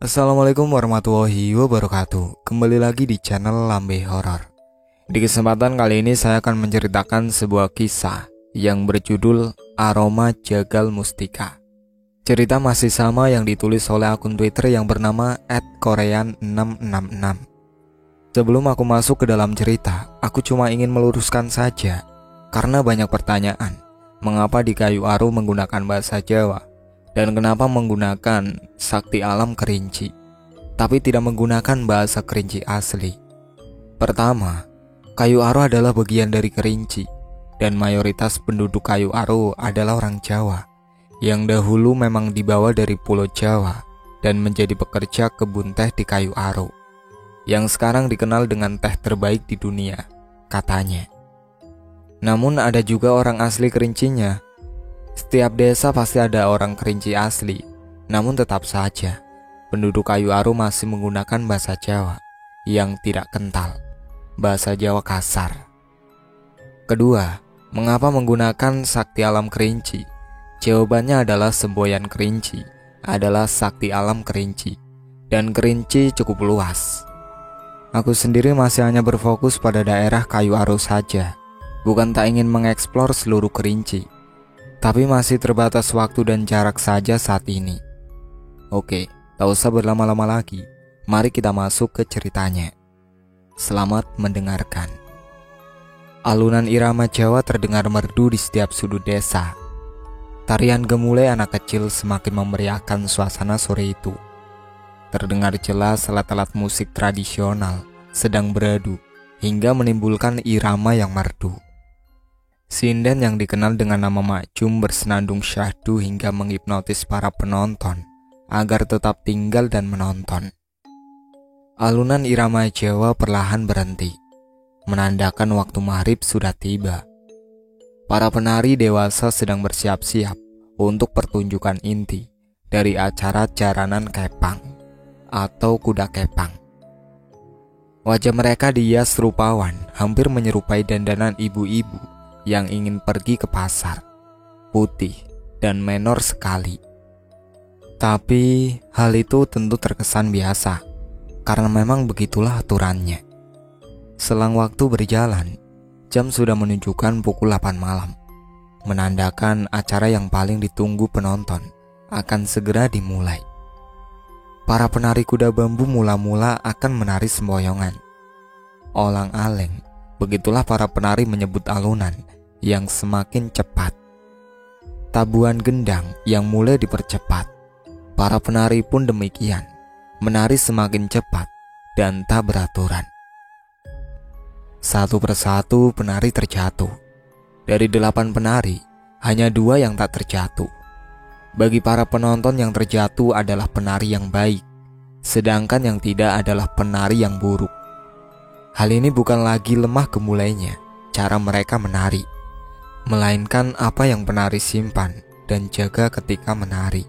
Assalamualaikum warahmatullahi wabarakatuh. Kembali lagi di channel Lambe Horor. Di kesempatan kali ini saya akan menceritakan sebuah kisah yang berjudul Aroma Jagal Mustika. Cerita masih sama yang ditulis oleh akun Twitter yang bernama @korean666. Sebelum aku masuk ke dalam cerita, aku cuma ingin meluruskan saja karena banyak pertanyaan. Mengapa di Kayu Aro menggunakan bahasa Jawa? Dan kenapa menggunakan sakti alam Kerinci, tapi tidak menggunakan bahasa Kerinci asli? Pertama, Kayu Aro adalah bagian dari Kerinci, dan mayoritas penduduk Kayu Aro adalah orang Jawa, yang dahulu memang dibawa dari Pulau Jawa dan menjadi pekerja kebun teh di Kayu Aro, yang sekarang dikenal dengan teh terbaik di dunia, katanya. Namun ada juga orang asli Kerincinya. Setiap desa pasti ada orang Kerinci asli, namun tetap saja penduduk Kayu Aro masih menggunakan bahasa Jawa yang tidak kental, bahasa Jawa kasar. Kedua, mengapa menggunakan sakti alam Kerinci? Jawabannya adalah semboyan Kerinci adalah sakti alam Kerinci, dan Kerinci cukup luas. Aku sendiri masih hanya berfokus pada daerah Kayu Aro saja, bukan tak ingin mengeksplor seluruh Kerinci, tapi masih terbatas waktu dan jarak saja saat ini. Oke, tak usah berlama-lama lagi. Mari kita masuk ke ceritanya. Selamat mendengarkan. Alunan irama Jawa terdengar merdu di setiap sudut desa. Tarian gemulai anak kecil semakin memeriahkan suasana sore itu. Terdengar jelas alat-alat musik tradisional sedang beradu hingga menimbulkan irama yang merdu. Sinden yang dikenal dengan nama Makjum bersenandung syahdu hingga menghipnotis para penonton agar tetap tinggal dan menonton. Alunan irama Jawa perlahan berhenti, menandakan waktu maghrib sudah tiba. Para penari dewasa sedang bersiap-siap untuk pertunjukan inti dari acara jaranan kepang atau kuda kepang. Wajah mereka dihias rupawan, hampir menyerupai dandanan ibu-ibu yang ingin pergi ke pasar, putih dan menor sekali. Tapi hal itu tentu terkesan biasa, karena memang begitulah aturannya. Selang waktu berjalan, jam sudah menunjukkan pukul 8 malam, menandakan acara yang paling ditunggu penonton akan segera dimulai. Para penari kuda bambu mula-mula akan menari semboyongan. Olang-aleng, begitulah para penari menyebut alunan yang semakin cepat. Tabuhan gendang yang mulai dipercepat. Para penari pun demikian, menari semakin cepat dan tak beraturan. Satu persatu penari terjatuh. Dari 8 penari, hanya 2 yang tak terjatuh. Bagi para penonton, yang terjatuh adalah penari yang baik, sedangkan yang tidak adalah penari yang buruk. Hal ini bukan lagi lemah gemulainya cara mereka menari, melainkan apa yang penari simpan dan jaga ketika menari.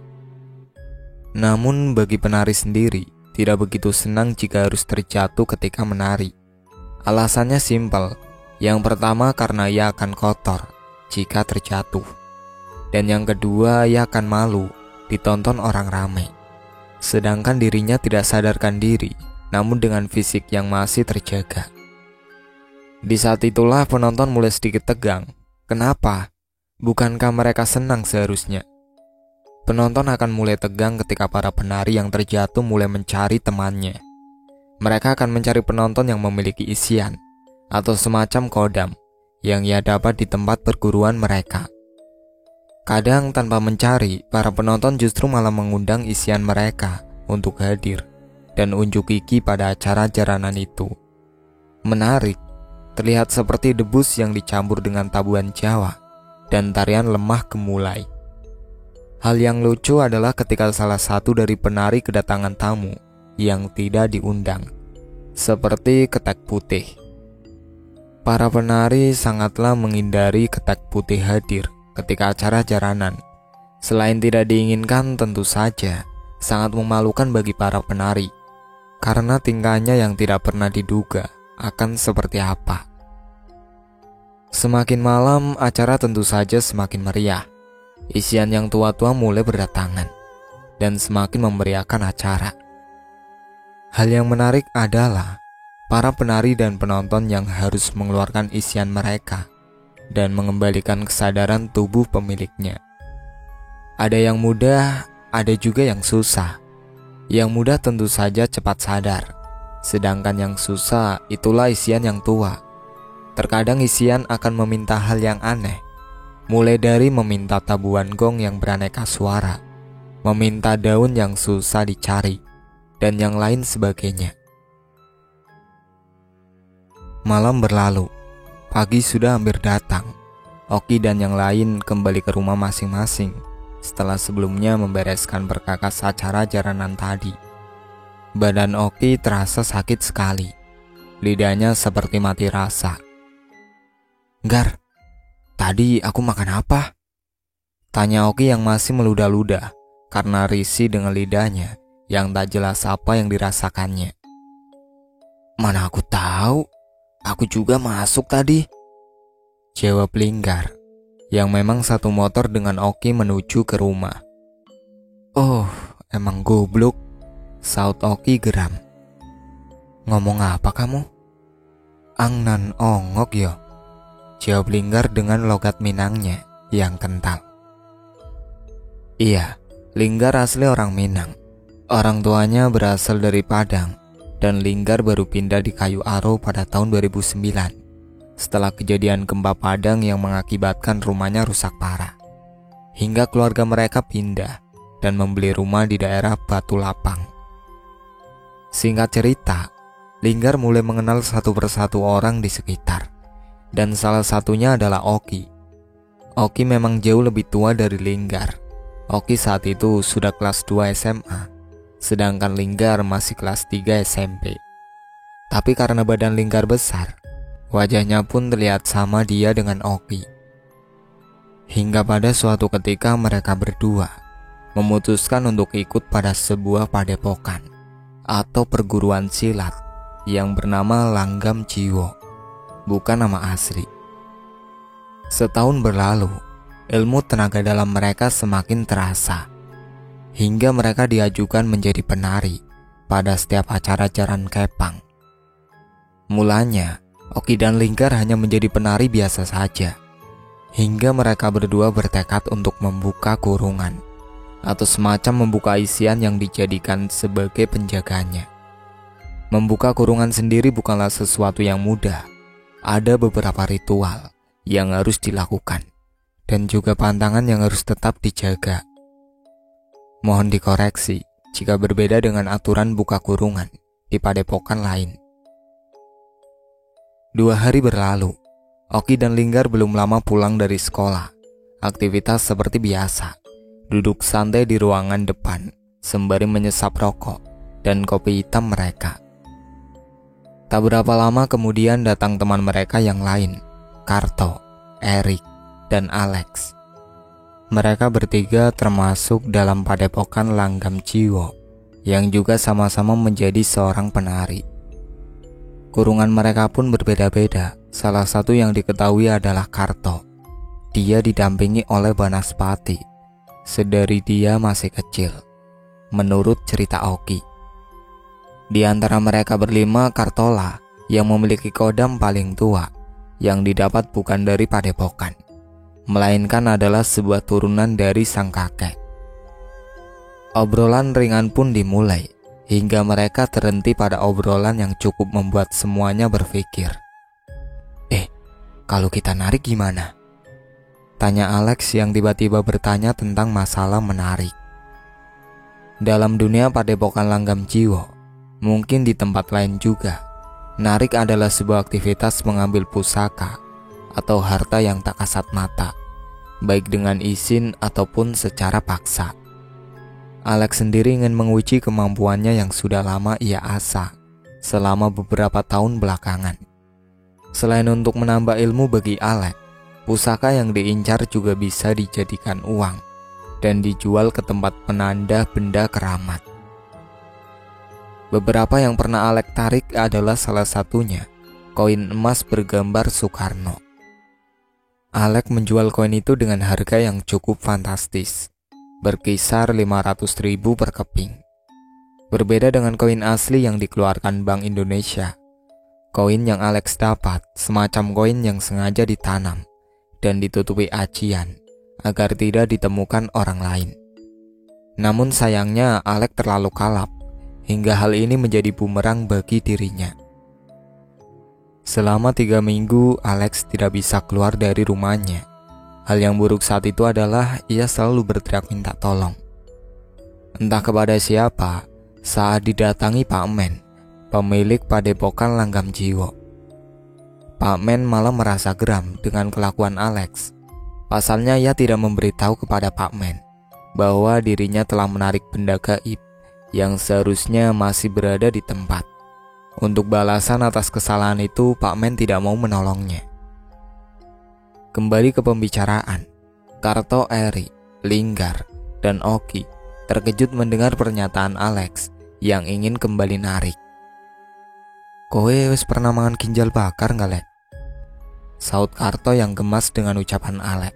Namun bagi penari sendiri, tidak begitu senang jika harus terjatuh ketika menari. Alasannya simpel. Yang pertama, karena ia akan kotor jika terjatuh. Dan yang kedua, ia akan malu ditonton orang ramai. Sedangkan dirinya tidak sadarkan diri, namun dengan fisik yang masih terjaga. Di saat itulah penonton mulai sedikit tegang. Kenapa? Bukankah mereka senang seharusnya? Penonton akan mulai tegang ketika para penari yang terjatuh mulai mencari temannya. Mereka akan mencari penonton yang memiliki isian atau semacam kodam yang ia dapat di tempat perguruan mereka. Kadang tanpa mencari, para penonton justru malah mengundang isian mereka untuk hadir dan unjuk gigi pada acara jaranan itu. Menarik. Terlihat seperti debus yang dicampur dengan tabuhan Jawa dan tarian lemah gemulai. Hal yang lucu adalah ketika salah satu dari penari kedatangan tamu yang tidak diundang, seperti Ketek Putih. Para penari sangatlah menghindari Ketek Putih hadir ketika acara jaranan. Selain tidak diinginkan, tentu saja sangat memalukan bagi para penari, karena tingkahnya yang tidak pernah diduga akan seperti apa. Semakin malam, acara tentu saja semakin meriah. Isian yang tua-tua mulai berdatangan dan semakin memeriahkan acara. Hal yang menarik adalah para penari dan penonton yang harus mengeluarkan isian mereka dan mengembalikan kesadaran tubuh pemiliknya. Ada yang mudah, ada juga yang susah. Yang mudah tentu saja cepat sadar, sedangkan yang susah itulah isian yang tua. Terkadang isian akan meminta hal yang aneh, mulai dari meminta tabuhan gong yang beraneka suara, meminta daun yang susah dicari, dan yang lain sebagainya. Malam berlalu, pagi sudah hampir datang. Oki dan yang lain kembali ke rumah masing-masing setelah sebelumnya membereskan berkakas acara jaranan tadi. Badan Oki terasa sakit sekali. Lidahnya seperti mati rasa. "Gar, tadi aku makan apa?" tanya Oki yang masih meludah-ludah karena risih dengan lidahnya yang tak jelas apa yang dirasakannya. "Mana aku tahu, aku juga masuk tadi," jawab Linggar, yang memang satu motor dengan Oki menuju ke rumah. "Oh, emang goblok," saut Oki geram. "Ngomong apa kamu?" "Angnan ongok yo," jawab Linggar dengan logat Minangnya yang kental. Iya, Linggar asli orang Minang. Orang tuanya berasal dari Padang, dan Linggar baru pindah di Kayu Aro pada tahun 2009 setelah kejadian gempa Padang yang mengakibatkan rumahnya rusak parah. Hingga keluarga mereka pindah dan membeli rumah di daerah Batu Lapang. Singkat cerita, Linggar mulai mengenal satu persatu orang di sekitar, dan salah satunya adalah Oki. Oki memang jauh lebih tua dari Linggar. Oki saat itu sudah kelas 2 SMA, sedangkan Linggar masih kelas 3 SMP. Tapi karena badan Linggar besar, wajahnya pun terlihat sama dia dengan Oki. Hingga pada suatu ketika mereka berdua memutuskan untuk ikut pada sebuah padepokan atau perguruan silat yang bernama Langgam Jiwo, bukan nama asli. Setahun berlalu, ilmu tenaga dalam mereka semakin terasa, hingga mereka diajukan menjadi penari pada setiap acara jaran kepang. Mulanya, Oki dan Linggar hanya menjadi penari biasa saja, hingga mereka berdua bertekad untuk membuka kurungan, atau semacam membuka isian yang dijadikan sebagai penjaganya. Membuka kurungan sendiri bukanlah sesuatu yang mudah. Ada beberapa ritual yang harus dilakukan, dan juga pantangan yang harus tetap dijaga. Mohon dikoreksi jika berbeda dengan aturan buka kurungan di padepokan lain. 2 hari berlalu, Oki dan Linggar belum lama pulang dari sekolah. Aktivitas seperti biasa, duduk santai di ruangan depan sembari menyesap rokok dan kopi hitam mereka. Tak berapa lama kemudian datang teman mereka yang lain, Karto, Erik, dan Alex. Mereka bertiga termasuk dalam padepokan Langgam Jiwo yang juga sama-sama menjadi seorang penari. Kurungan mereka pun berbeda-beda. Salah satu yang diketahui adalah Karto. Dia didampingi oleh Banaspati sedari dia masih kecil, menurut cerita Oki. Di antara mereka berlima, Kartola yang memiliki kodam paling tua, yang didapat bukan dari padepokan, melainkan adalah sebuah turunan dari sang kakek. Obrolan ringan pun dimulai, hingga mereka terhenti pada obrolan yang cukup membuat semuanya berpikir. Kalau kita narik gimana?" tanya Alex yang tiba-tiba bertanya tentang masalah menarik. Dalam dunia padepokan Langgam Jiwo, mungkin di tempat lain juga, narik adalah sebuah aktivitas mengambil pusaka atau harta yang tak kasat mata, baik dengan izin ataupun secara paksa. Alex sendiri ingin menguji kemampuannya yang sudah lama ia asah selama beberapa tahun belakangan. Selain untuk menambah ilmu bagi Alex, pusaka yang diincar juga bisa dijadikan uang dan dijual ke tempat penanda benda keramat. Beberapa yang pernah Alex tarik adalah salah satunya koin emas bergambar Soekarno. Alex menjual koin itu dengan harga yang cukup fantastis, berkisar 500.000 per keping. Berbeda dengan koin asli yang dikeluarkan Bank Indonesia, koin yang Alex dapat semacam koin yang sengaja ditanam dan ditutupi acian agar tidak ditemukan orang lain. Namun sayangnya Alex terlalu kalap hingga hal ini menjadi bumerang bagi dirinya. Selama 3 minggu Alex tidak bisa keluar dari rumahnya. Hal yang buruk saat itu adalah ia selalu berteriak minta tolong. Entah kepada siapa saat didatangi Pak Men, pemilik padepokan Langgam Jiwo. Pak Men malah merasa geram dengan kelakuan Alex. Pasalnya ia tidak memberitahu kepada Pak Men bahwa dirinya telah menarik benda gaib yang seharusnya masih berada di tempat. Untuk balasan atas kesalahan itu, Pak Men tidak mau menolongnya. Kembali ke pembicaraan, Karto, Eri, Linggar, dan Oki terkejut mendengar pernyataan Alex yang ingin kembali narik. "Kowe wis pernah mangan ginjal bakar nggak, Lek?" Saut Karto yang gemas dengan ucapan Alex.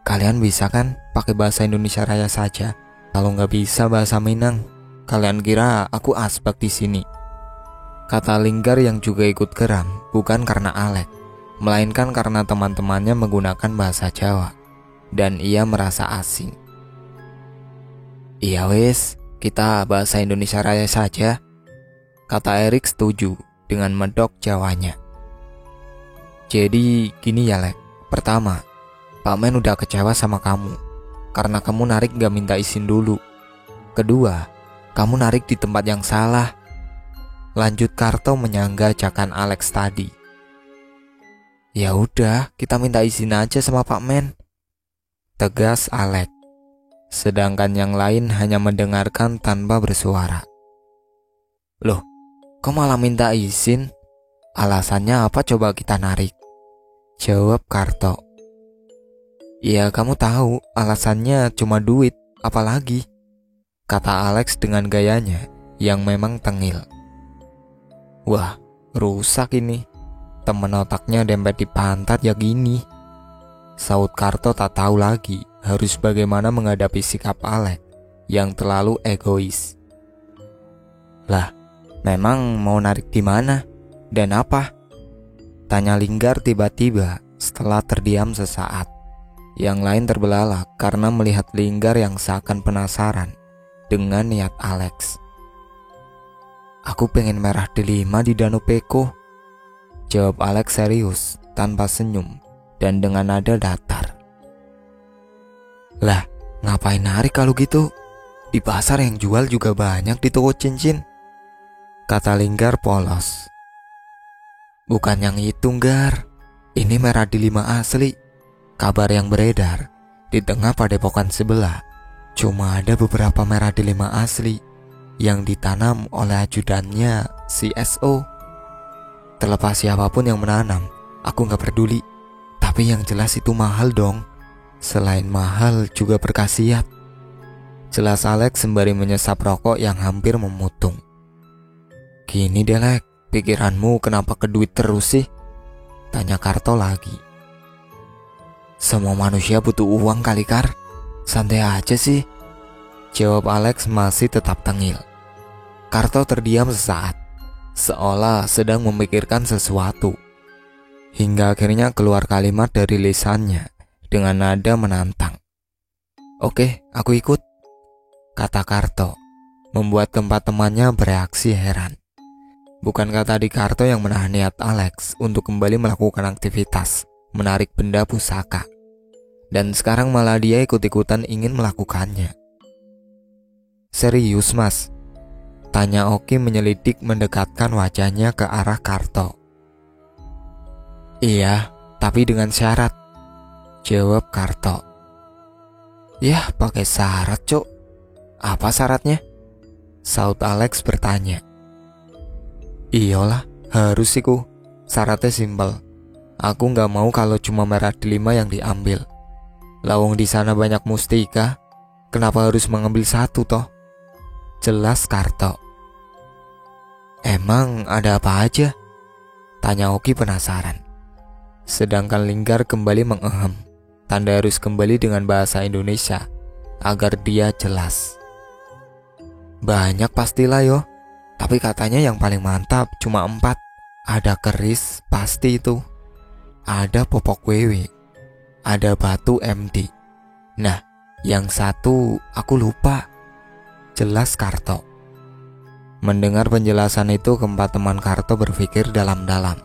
Kalian bisa kan pakai bahasa Indonesia Raya saja? Kalau nggak bisa bahasa Minang, kalian kira aku asbak di sini?" Kata Linggar yang juga ikut geram, bukan karena Alex, melainkan karena teman-temannya menggunakan bahasa Jawa, dan ia merasa asing. "Iya wes, kita bahasa Indonesia Raya saja," kata Erik setuju dengan medok Jawanya. "Jadi gini ya Lek, pertama, Pak Men udah kecewa sama kamu karena kamu narik gak minta izin dulu. Kedua, kamu narik di tempat yang salah." Lanjut Karto menyangga ajakan Alex tadi. "Ya udah, kita minta izin aja sama Pak Men," tegas Alex. Sedangkan yang lain hanya mendengarkan tanpa bersuara. "Loh, kok malah minta izin? Alasannya apa coba kita narik?" Jawab Karto. "Ya kamu tahu, alasannya cuma duit, apalagi?" kata Alex dengan gayanya yang memang tengil. "Wah, rusak ini. Temen otaknya dempet di pantat ya gini." Saut Karto tak tahu lagi harus bagaimana menghadapi sikap Alex yang terlalu egois. "Lah, memang mau narik di mana? Dan apa?" tanya Linggar tiba-tiba setelah terdiam sesaat. Yang lain terbelalak karena melihat Linggar yang seakan penasaran dengan niat Alex. "Aku pengen merah delima di Danau Peko," jawab Alex serius tanpa senyum dan dengan nada datar. "Lah, ngapain narik kalau gitu? Di pasar yang jual juga banyak di toko cincin," kata Linggar polos. "Bukan yang itu, Gar. Ini merah delima asli. Kabar yang beredar di tengah padepokan sebelah, cuma ada beberapa merah delima asli yang ditanam oleh ajudannya CSO. Terlepas siapapun yang menanam, aku gak peduli. Tapi yang jelas itu mahal dong. Selain mahal juga berkhasiat," jelas Alex sembari menyesap rokok yang hampir memutung. "Gini deh Lek, pikiranmu kenapa ke duit terus sih?" tanya Karto lagi. "Semua manusia butuh uang kali Kar, santai aja sih," jawab Alex masih tetap tengil. Karto terdiam sesaat, seolah sedang memikirkan sesuatu, hingga akhirnya keluar kalimat dari lisannya dengan nada menantang. "Oke, aku ikut," kata Karto, membuat keempat temannya bereaksi heran. Bukankah tadi Karto yang menahan niat Alex untuk kembali melakukan aktivitas menarik benda pusaka, dan sekarang malah dia ikut-ikutan ingin melakukannya. "Serius mas?" tanya Oki menyelidik mendekatkan wajahnya ke arah Karto. "Iya, tapi dengan syarat," jawab Karto. "Yah, pakai syarat cok. Apa syaratnya?" saut Alex bertanya. "Iyalah, harus iku. Syaratnya simpel. Aku gak mau kalau cuma merah delima yang diambil. Lawang di sana banyak mustika, kenapa harus mengambil satu toh?" jelas Karto. "Emang ada apa aja?" tanya Oki penasaran. Sedangkan Linggar kembali mengehem, tanda harus kembali dengan bahasa Indonesia agar dia jelas. Banyak pastilah yo. Tapi katanya yang paling mantap cuma 4. Ada keris pasti itu. Ada popok wewe. Ada batu MD. Nah, yang satu aku lupa. Jelas Karto. Mendengar penjelasan itu, keempat teman Karto berpikir dalam-dalam.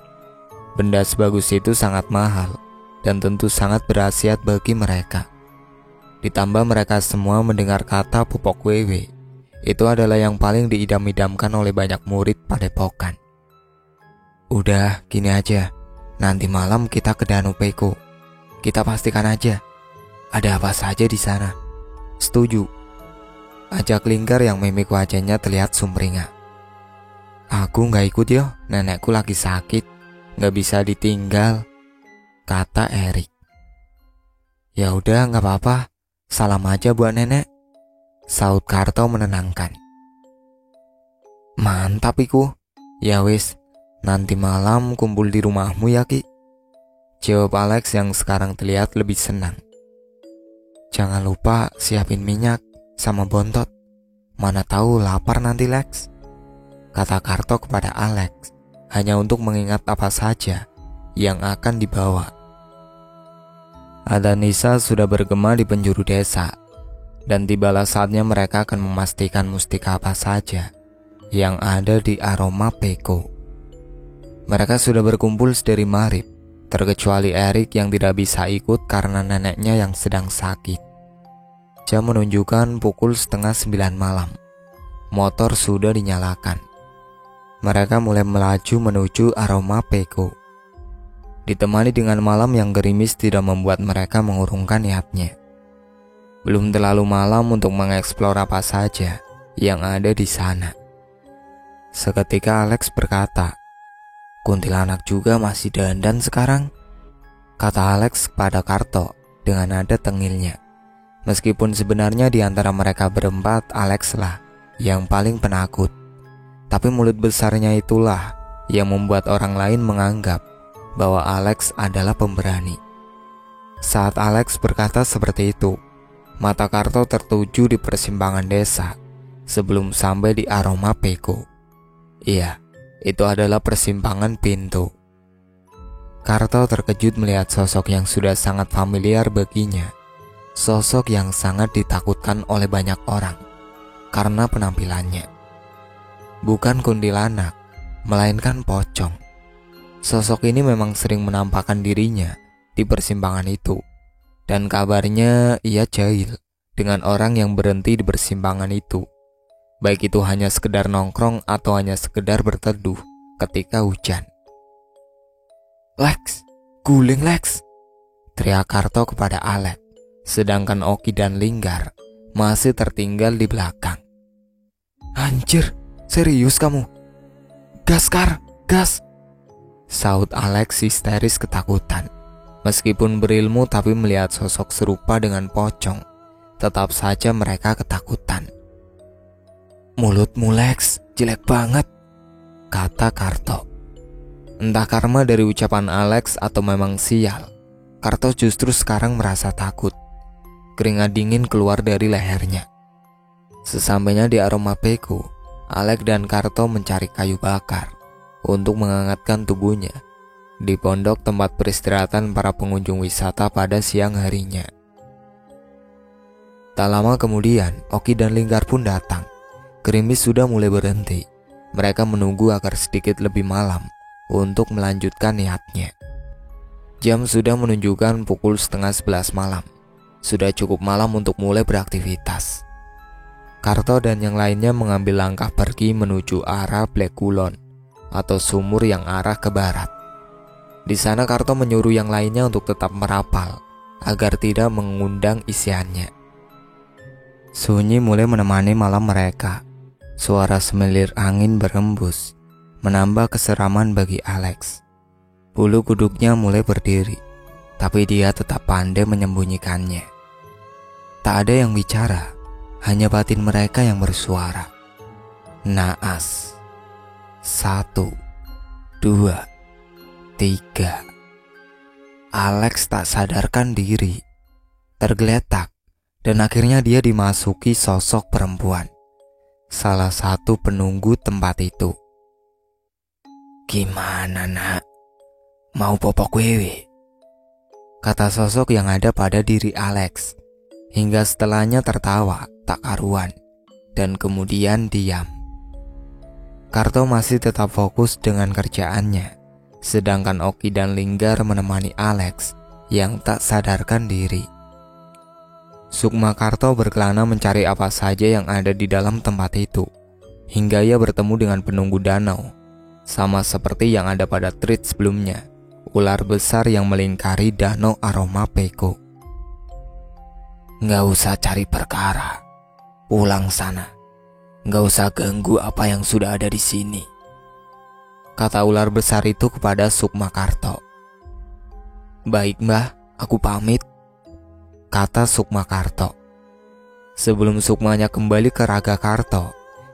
Benda sebagus itu sangat mahal dan tentu sangat berkhasiat bagi mereka. Ditambah mereka semua mendengar kata popok wewe. Itu adalah yang paling diidam-idamkan oleh banyak murid padepokan. Udah, gini aja. Nanti malam kita ke Danau Peko. Kita pastikan aja ada apa saja di sana. Setuju. Ajak Linggar yang mimik wajahnya terlihat sumringah. Aku gak ikut yo, nenekku lagi sakit, gak bisa ditinggal, kata Erik. Ya udah, gak apa-apa, salam aja buat nenek, saut Karto menenangkan. Mantap iku. Ya wis, nanti malam kumpul di rumahmu ya Ki, jawab Alex yang sekarang terlihat lebih senang. Jangan lupa siapin minyak sama bontot, mana tahu lapar nanti Lex, kata Karto kepada Alex, hanya untuk mengingat apa saja yang akan dibawa. Adzan Nisa sudah bergema di penjuru desa, dan tibalah saatnya mereka akan memastikan mustika apa saja yang ada di Aroma Peko. Mereka sudah berkumpul sedari maghrib, terkecuali Erik yang tidak bisa ikut karena neneknya yang sedang sakit. Jam menunjukkan pukul 8:30 malam. Motor sudah dinyalakan. Mereka mulai melaju menuju Aroma Peko. Ditemani dengan malam yang gerimis tidak membuat mereka mengurungkan niatnya. Belum terlalu malam untuk mengeksplor apa saja yang ada di sana. Seketika Alex berkata, "Kuntilanak juga masih dandan sekarang," kata Alex kepada Karto dengan nada tengilnya. Meskipun sebenarnya di antara mereka berempat Alex lah yang paling penakut. Tapi mulut besarnya itulah yang membuat orang lain menganggap bahwa Alex adalah pemberani. Saat Alex berkata seperti itu, mata Karto tertuju di persimpangan desa sebelum sampai di Aroma Peko. Iya, itu adalah persimpangan pintu. Karto terkejut melihat sosok yang sudah sangat familiar baginya. Sosok yang sangat ditakutkan oleh banyak orang karena penampilannya. Bukan kuntilanak, melainkan pocong. Sosok ini memang sering menampakkan dirinya di persimpangan itu. Dan kabarnya ia jahil dengan orang yang berhenti di persimpangan itu. Baik itu hanya sekedar nongkrong atau hanya sekedar berteduh ketika hujan. "Lex, guling Lex!" teriak Karto kepada Alex. Sedangkan Oki dan Linggar masih tertinggal di belakang. "Anjir, serius kamu? Gas Kar, gas!" saut Alex histeris ketakutan. Meskipun berilmu tapi melihat sosok serupa dengan pocong, tetap saja mereka ketakutan. "Mulutmu Lex, jelek banget," kata Karto. Entah karma dari ucapan Alex atau memang sial, Karto justru sekarang merasa takut. Keringat dingin keluar dari lehernya. Sesampainya di Aroma Peko, Alex dan Karto mencari kayu bakar untuk menghangatkan tubuhnya di pondok tempat peristirahatan para pengunjung wisata pada siang harinya. Tak lama kemudian, Oki dan Linggar pun datang. Gerimis sudah mulai berhenti. Mereka menunggu agar sedikit lebih malam untuk melanjutkan niatnya. Jam sudah menunjukkan pukul 10:30 malam. Sudah cukup malam untuk mulai beraktivitas. Karto dan yang lainnya mengambil langkah pergi menuju arah Black Kulon atau sumur yang arah ke barat. Di sana Karto menyuruh yang lainnya untuk tetap merapal agar tidak mengundang isiannya. Sunyi mulai menemani malam mereka. Suara semilir angin berembus menambah keseraman bagi Alex. Bulu kuduknya mulai berdiri, tapi dia tetap pandai menyembunyikannya. Tak ada yang bicara, hanya batin mereka yang bersuara. Naas. 1, 2, 3. Alex tak sadarkan diri, tergeletak, dan akhirnya dia dimasuki sosok perempuan. salah satu penunggu tempat itu. "Gimana nak? Mau popok wewe?" kata sosok yang ada pada diri Alex, hingga setelahnya tertawa tak karuan dan kemudian diam. Karto masih tetap fokus dengan kerjaannya, sedangkan Oki dan Linggar menemani Alex yang tak sadarkan diri. Sukma Karto berkelana mencari apa saja yang ada di dalam tempat itu, hingga ia bertemu dengan penunggu danau, sama seperti yang ada pada treat sebelumnya, ular besar yang melingkari danau Aroma Peko. "Nggak usah cari perkara, pulang sana. Nggak usah ganggu apa yang sudah ada di sini," kata ular besar itu kepada Sukma Karto. "Baik mbah, aku pamit," kata Sukma Karto. Sebelum Sukmanya kembali ke Raga Karto,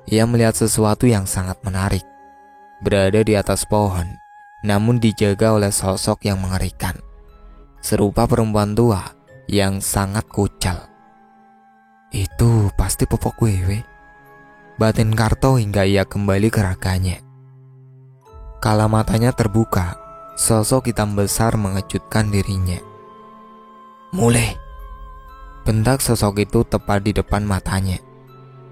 ia melihat sesuatu yang sangat menarik. Berada di atas pohon, namun dijaga oleh sosok yang mengerikan, serupa perempuan tua yang sangat kucal. "Itu pasti popok wewe," batin Karto hingga ia kembali ke raganya. Kala matanya terbuka, sosok hitam besar mengejutkan dirinya. "Mulai!" bentak sosok itu tepat di depan matanya.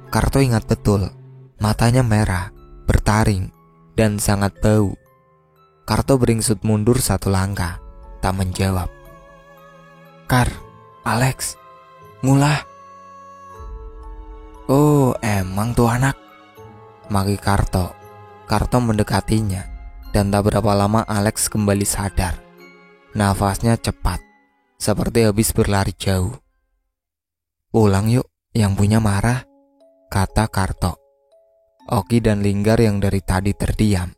Karto ingat betul, matanya merah, bertaring, dan sangat bau. Karto beringsut mundur satu langkah, tak menjawab. Alex, ngulah." "Oh, emang tuh anak?" maki Karto. Karto mendekatinya, dan tak berapa lama Alex kembali sadar. Nafasnya cepat, seperti habis berlari jauh. "Pulang yuk, yang punya marah," kata Karto. Oki dan Linggar yang dari tadi terdiam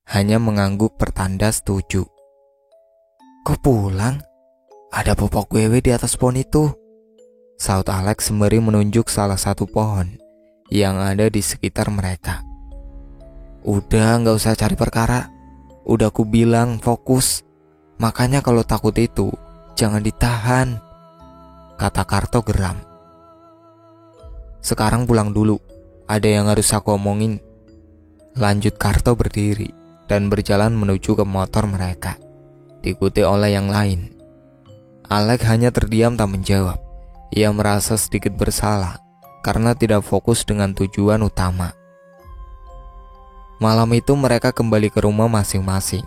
hanya mengangguk pertanda setuju. "Kok pulang? Ada popok wewe di atas pohon itu," saut Alex sembari menunjuk salah satu pohon yang ada di sekitar mereka. "Udah, gak usah cari perkara. Udah aku bilang fokus. Makanya kalau takut itu jangan ditahan," kata Karto geram. "Sekarang pulang dulu. Ada yang harus aku omongin," lanjut Karto berdiri dan berjalan menuju ke motor mereka, diikuti oleh yang lain. Alex hanya terdiam tak menjawab. Ia merasa sedikit bersalah karena tidak fokus dengan tujuan utama. Malam itu mereka kembali ke rumah masing-masing.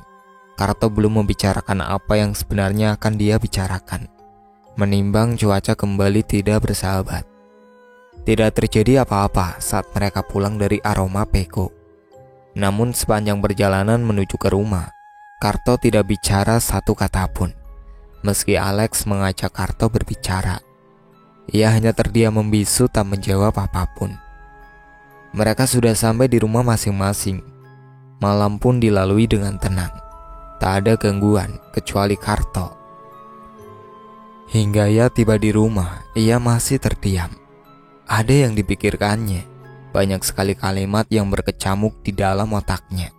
Karto belum membicarakan apa yang sebenarnya akan dia bicarakan, menimbang cuaca kembali tidak bersahabat. Tidak terjadi apa-apa saat mereka pulang dari Aroma Peko. Namun sepanjang perjalanan menuju ke rumah, Karto tidak bicara satu kata pun. Meski Alex mengajak Karto berbicara, ia hanya terdiam membisu tak menjawab apapun. Mereka sudah sampai di rumah masing-masing. Malam pun dilalui dengan tenang. Tak ada gangguan kecuali Karto. Hingga ia tiba di rumah, ia masih terdiam. Ada yang dipikirkannya, banyak sekali kalimat yang berkecamuk di dalam otaknya.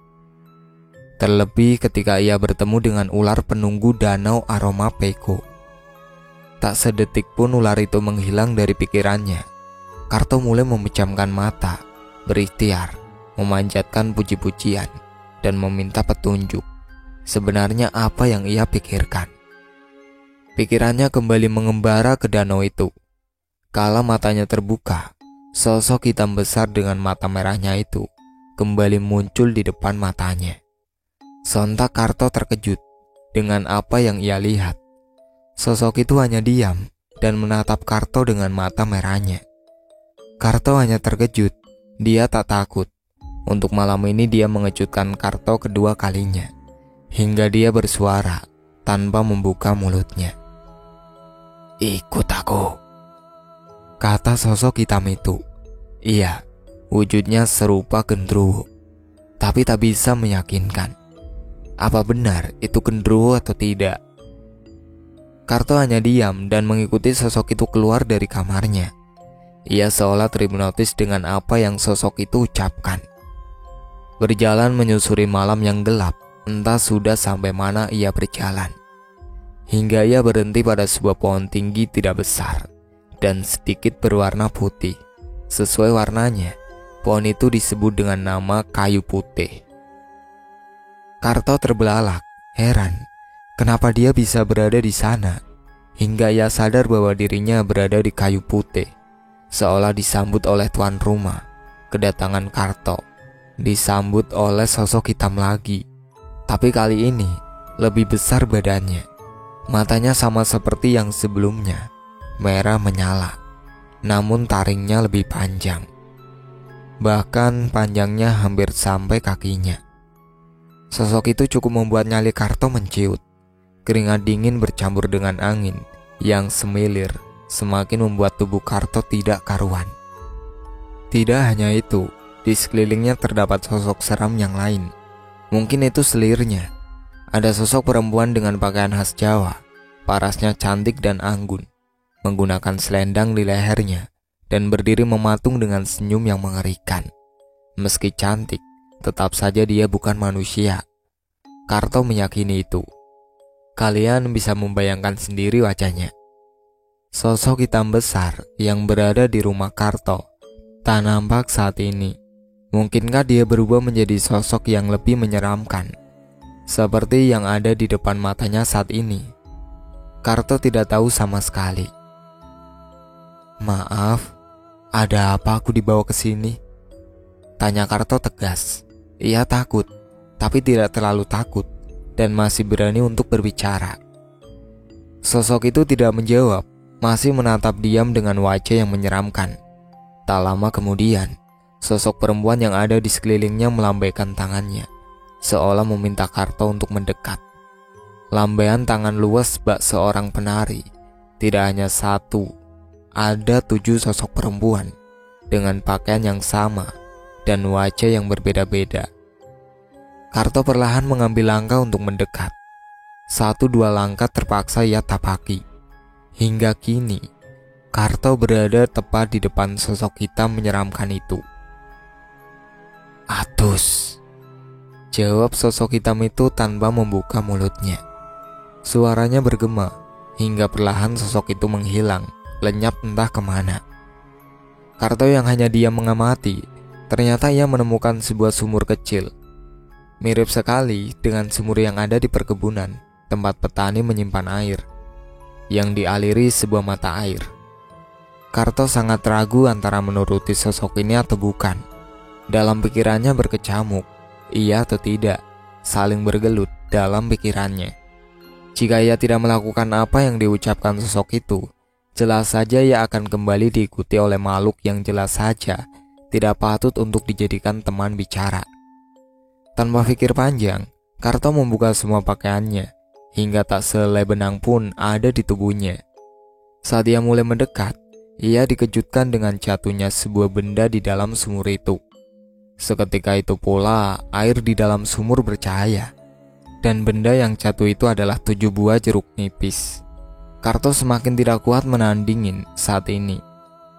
Terlebih ketika ia bertemu dengan ular penunggu danau Aroma Peko. Tak sedetik pun ular itu menghilang dari pikirannya. Karto mulai memejamkan mata, berikhtiar, memanjatkan puji-pujian, dan meminta petunjuk. Sebenarnya apa yang ia pikirkan? Pikirannya kembali mengembara ke danau itu. Kala matanya terbuka, sosok hitam besar dengan mata merahnya itu kembali muncul di depan matanya. Sontak Karto terkejut dengan apa yang ia lihat. Sosok itu hanya diam dan menatap Karto dengan mata merahnya. Karto hanya terkejut, dia tak takut. Untuk malam ini dia mengejutkan Karto kedua kalinya, hingga dia bersuara tanpa membuka mulutnya. "Ikut aku," kata sosok hitam itu. Iya, wujudnya serupa genderuwo, tapi tak bisa meyakinkan. Apa benar itu genderuwo atau tidak? Karto hanya diam dan mengikuti sosok itu keluar dari kamarnya. Ia seolah terhipnotis dengan apa yang sosok itu ucapkan. Berjalan menyusuri malam yang gelap, entah sudah sampai mana ia berjalan. Hingga ia berhenti pada sebuah pohon tinggi tidak besar dan sedikit berwarna putih. Sesuai warnanya, Pohon itu disebut dengan nama kayu putih. Karto terbelalak, heran kenapa dia bisa berada di sana, hingga ia sadar bahwa dirinya berada di kayu putih, seolah disambut oleh tuan rumah. Kedatangan Karto disambut oleh sosok hitam lagi, tapi kali ini lebih besar badannya. Matanya sama seperti yang sebelumnya, merah menyala, namun taringnya lebih panjang. Bahkan panjangnya hampir sampai kakinya. Sosok itu cukup membuat nyali Karto menciut. Keringat dingin bercampur dengan angin yang semilir semakin membuat tubuh Karto tidak karuan. Tidak hanya itu, di sekelilingnya terdapat sosok seram yang lain. Mungkin itu selirnya. Ada sosok perempuan dengan pakaian khas Jawa, parasnya cantik dan anggun, menggunakan selendang di lehernya dan berdiri mematung dengan senyum yang mengerikan. Meski cantik, tetap saja dia bukan manusia. Karto meyakini itu. Kalian bisa membayangkan sendiri wajahnya. Sosok hitam besar yang berada di rumah Karto tak nampak saat ini. Mungkinkah dia berubah menjadi sosok yang lebih menyeramkan, seperti yang ada di depan matanya saat ini? Karto tidak tahu sama sekali. Maaf, ada apa aku dibawa ke sini? Tanya Karto tegas. Ia takut, tapi tidak terlalu takut, dan masih berani untuk berbicara. Sosok itu tidak menjawab, masih menatap diam dengan wajah yang menyeramkan. Tak lama kemudian, sosok perempuan yang ada di sekelilingnya melambaikan tangannya, seolah meminta Karto untuk mendekat. Lambaian tangan luas bak seorang penari. Tidak hanya satu, ada 7 sosok perempuan dengan pakaian yang sama dan wajah yang berbeda-beda. Karto perlahan mengambil langkah untuk mendekat. 1-2 langkah terpaksa ia tapaki. Hingga kini, Karto berada tepat di depan sosok hitam menyeramkan itu. Atus, jawab sosok hitam itu tanpa membuka mulutnya. Suaranya bergema, hingga perlahan sosok itu menghilang, lenyap entah kemana. Karto yang hanya diam mengamati, ternyata ia menemukan sebuah sumur kecil. Mirip sekali dengan sumur yang ada di perkebunan, tempat petani menyimpan air, yang dialiri sebuah mata air. Karto sangat ragu antara menuruti sosok ini atau bukan. Dalam pikirannya berkecamuk, iya atau tidak, saling bergelut dalam pikirannya. Jika ia tidak melakukan apa yang diucapkan sosok itu, jelas saja ia akan kembali diikuti oleh makhluk yang jelas saja tidak patut untuk dijadikan teman bicara. Tanpa pikir panjang, Karto membuka semua pakaiannya, hingga tak selai benang pun ada di tubuhnya. Saat ia mulai mendekat, ia dikejutkan dengan jatuhnya sebuah benda di dalam sumur itu. Seketika itu pula, air di dalam sumur bercahaya, dan benda yang jatuh itu adalah 7 buah jeruk nipis. Karto semakin tidak kuat menahan dingin saat ini.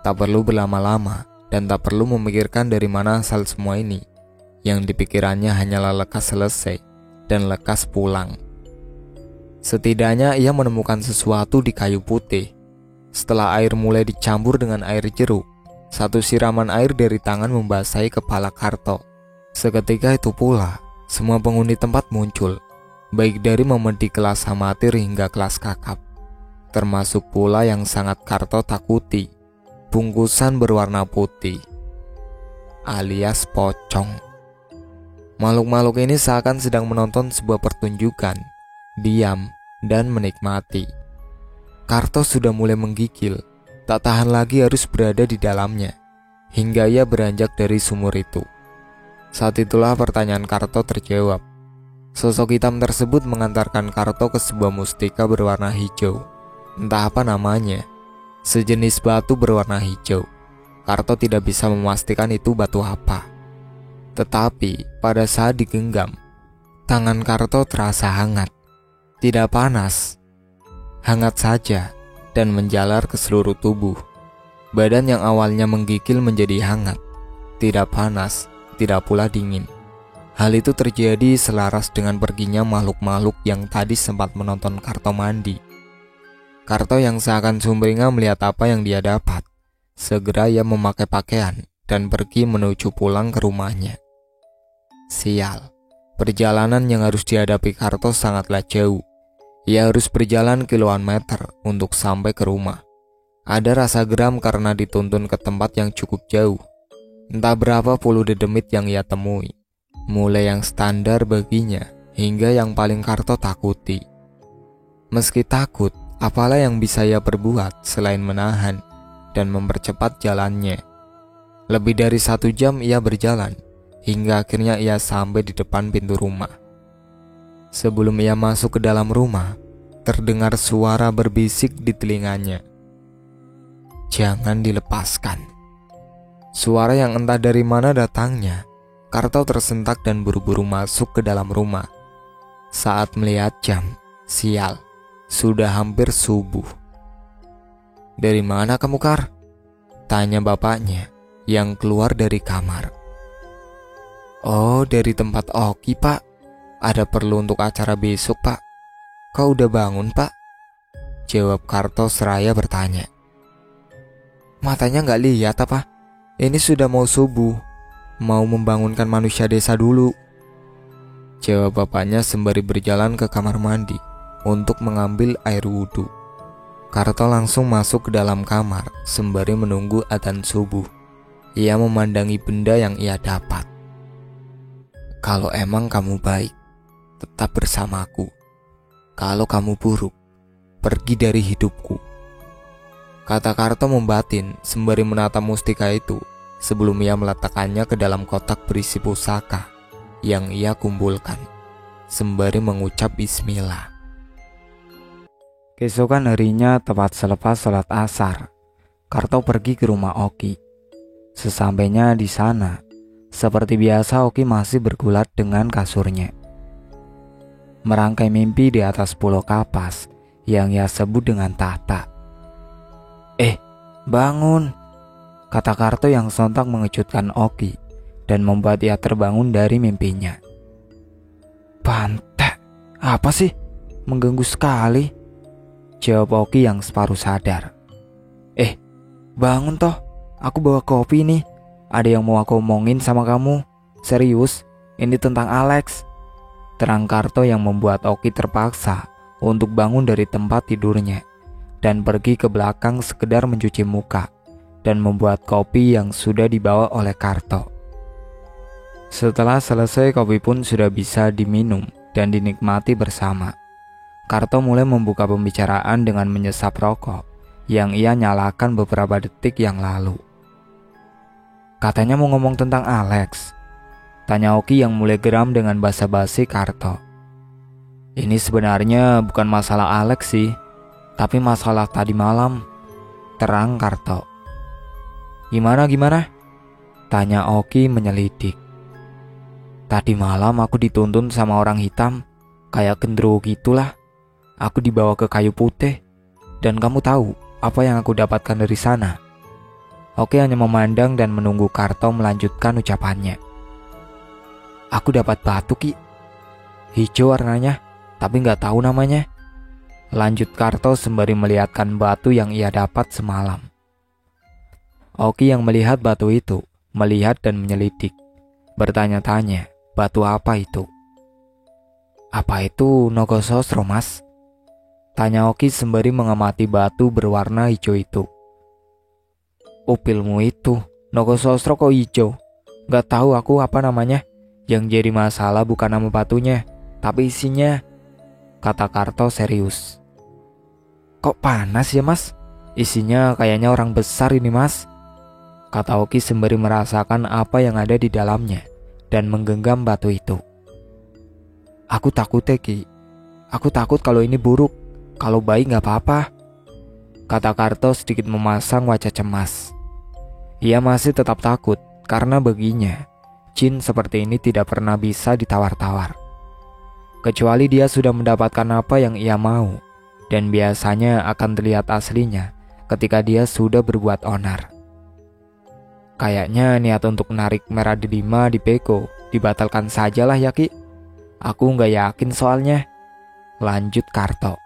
Tak perlu berlama-lama, dan tak perlu memikirkan dari mana asal semua ini. Yang dipikirannya hanyalah lekas selesai dan lekas pulang. Setidaknya ia menemukan sesuatu di kayu putih. Setelah air mulai dicampur dengan air jeruk, 1 siraman air dari tangan membasahi kepala Karto. Seketika itu pula, semua penghuni tempat muncul, baik dari memedi kelas amatir hingga kelas kakap. Termasuk pula yang sangat Karto takuti, bungkusan berwarna putih, alias pocong. Makhluk-makhluk ini seakan sedang menonton sebuah pertunjukan, diam dan menikmati. Karto sudah mulai menggigil, tak tahan lagi harus berada di dalamnya, hingga ia beranjak dari sumur itu. Saat itulah pertanyaan Karto terjawab. Sosok hitam tersebut mengantarkan Karto ke sebuah mustika berwarna hijau. Entah apa namanya, sejenis batu berwarna hijau. Karto tidak bisa memastikan itu batu apa. Tetapi pada saat digenggam, tangan Karto terasa hangat. Tidak panas, hangat saja, dan menjalar ke seluruh tubuh. Badan yang awalnya menggigil menjadi hangat, tidak panas, tidak pula dingin. Hal itu terjadi selaras dengan perginya makhluk-makhluk yang tadi sempat menonton Karto mandi. Karto yang seakan sumringah melihat apa yang dia dapat. Segera ia memakai pakaian dan pergi menuju pulang ke rumahnya. Sial, perjalanan yang harus dihadapi Karto sangatlah jauh. Ia harus berjalan kiloan meter untuk sampai ke rumah. Ada rasa geram karena dituntun ke tempat yang cukup jauh. Entah berapa puluh dedemit yang ia temui, mulai yang standar baginya hingga yang paling Karto takuti. Meski takut, apalah yang bisa ia perbuat selain menahan dan mempercepat jalannya. Lebih dari 1 jam ia berjalan, hingga akhirnya ia sampai di depan pintu rumah. Sebelum ia masuk ke dalam rumah, terdengar suara berbisik di telinganya. Jangan dilepaskan. Suara yang entah dari mana datangnya, Karto tersentak dan buru-buru masuk ke dalam rumah. Saat melihat jam, sial, sudah hampir subuh. Dari mana kamu, Kar? Tanya bapaknya yang keluar dari kamar. Oh, dari tempat Oki, Pak. Ada perlu untuk acara besok, Pak. Kau udah bangun, Pak? Jawab Karto seraya bertanya. Matanya gak lihat apa? Ini sudah mau subuh. Mau membangunkan manusia desa dulu. Jawab bapaknya sembari berjalan ke kamar mandi untuk mengambil air wudhu. Karto langsung masuk ke dalam kamar sembari menunggu adzan subuh. Ia memandangi benda yang ia dapat. Kalau emang kamu baik, tetap bersamaku. Kalau kamu buruk, pergi dari hidupku. Kata Karto membatin sembari menatap mustika itu sebelum ia meletakkannya ke dalam kotak berisi pusaka yang ia kumpulkan, sembari mengucap bismillah. Keesokan harinya tepat selepas sholat asar, Karto pergi ke rumah Oki. Sesampainya di sana, seperti biasa Oki masih bergulat dengan kasurnya. Merangkai mimpi di atas pulau kapas yang ia sebut dengan tahta. Bangun, kata Karto yang sontak mengejutkan Oki dan membuat ia terbangun dari mimpinya. Bantek, apa sih? Mengganggu sekali, jawab Oki yang separuh sadar. Bangun toh, aku bawa kopi nih. Ada yang mau aku omongin sama kamu. Serius, ini tentang Alex, terang Karto yang membuat Oki terpaksa untuk bangun dari tempat tidurnya dan pergi ke belakang sekedar mencuci muka dan membuat kopi yang sudah dibawa oleh Karto. Setelah selesai, kopi pun sudah bisa diminum dan dinikmati bersama. Karto mulai membuka pembicaraan dengan menyesap rokok yang ia nyalakan beberapa detik yang lalu. Katanya mau ngomong tentang Alex, tanya Oki yang mulai geram dengan basa-basi Karto. Ini sebenarnya bukan masalah Alex sih, tapi masalah tadi malam, terang Karto. Gimana? Tanya Oki menyelidik. Tadi malam aku dituntun sama orang hitam, kayak gendruwo gitulah. Aku dibawa ke kayu putih, dan kamu tahu apa yang aku dapatkan dari sana? Oki hanya memandang dan menunggu Karto melanjutkan ucapannya. Aku dapat batu, Ki. Hijau warnanya, tapi gak tahu namanya. Lanjut Karto sembari melihatkan batu yang ia dapat semalam. Oki yang melihat batu itu, melihat dan menyelidik, bertanya-tanya, batu apa itu? Apa itu Nogosostro, Mas? Tanya Oki sembari mengamati batu berwarna hijau itu. Upilmu itu, Nogosostro kok hijau? Gak tahu aku apa namanya. Yang jadi masalah bukan nama batunya, tapi isinya, kata Karto serius. Kok panas ya, Mas? Isinya kayaknya orang besar ini, Mas, kata Oki sembari merasakan apa yang ada di dalamnya dan menggenggam batu itu. Aku takut, Ki. Aku takut kalau ini buruk. Kalau baik gak apa-apa, kata Karto sedikit memasang wajah cemas. Ia masih tetap takut karena baginya jin seperti ini tidak pernah bisa ditawar-tawar, kecuali dia sudah mendapatkan apa yang ia mau, dan biasanya akan terlihat aslinya ketika dia sudah berbuat onar. Kayaknya niat untuk menarik merah delima di Peko dibatalkan sajalah ya, Ki. Aku gak yakin soalnya, lanjut Karto.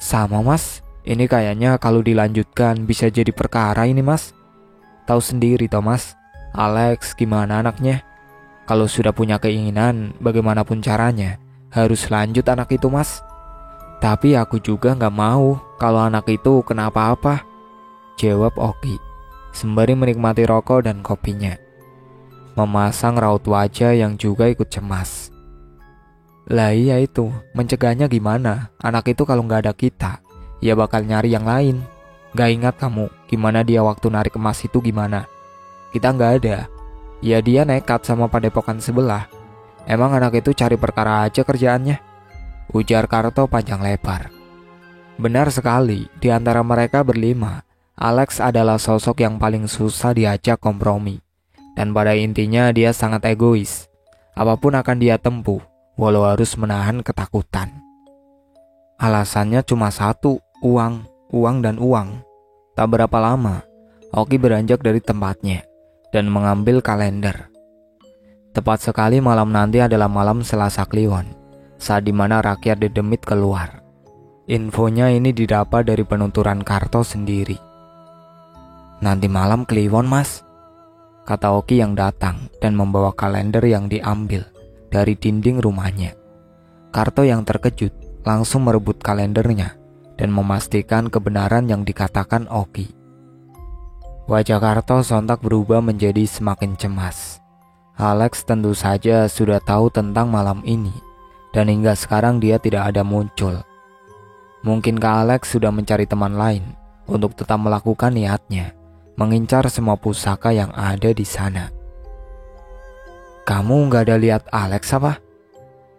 Sama, Mas, ini kayaknya kalau dilanjutkan bisa jadi perkara ini, Mas. Tahu sendiri Thomas, Alex gimana anaknya? Kalau sudah punya keinginan, bagaimanapun caranya, harus lanjut anak itu mas. Tapi aku juga gak mau kalau anak itu kenapa-apa, jawab Oki, sembari menikmati rokok dan kopinya, memasang raut wajah yang juga ikut cemas. Lah iya itu, mencegahnya gimana? Anak itu kalau gak ada kita, ya bakal nyari yang lain. Gak ingat kamu, gimana dia waktu narik emas itu gimana? Kita gak ada. Ya dia nekat sama padepokan sebelah. Emang anak itu cari perkara aja kerjaannya, ujar Karto panjang lebar. Benar sekali, di antara mereka berlima, Alex adalah sosok yang paling susah diajak kompromi. Dan pada intinya dia sangat egois. Apapun akan dia tempuh, walau harus menahan ketakutan. Alasannya cuma satu, uang, uang dan uang. Tak berapa lama, Oki beranjak dari tempatnya dan mengambil kalender. Tepat sekali malam nanti adalah malam Selasa Kliwon, saat dimana rakyat Dedemit keluar. Infonya ini didapat dari penuturan Karto sendiri. Nanti malam Kliwon mas, kata Oki yang datang dan membawa kalender yang diambil dari dinding rumahnya. Karto yang terkejut langsung merebut kalendernya dan memastikan kebenaran yang dikatakan Oki. Wajah Karto sontak berubah menjadi semakin cemas. Alex tentu saja sudah tahu tentang malam ini, dan hingga sekarang dia tidak ada muncul. Mungkinkah Alex sudah mencari teman lain untuk tetap melakukan niatnya, mengincar semua pusaka yang ada di sana? Kamu nggak ada lihat Alex apa?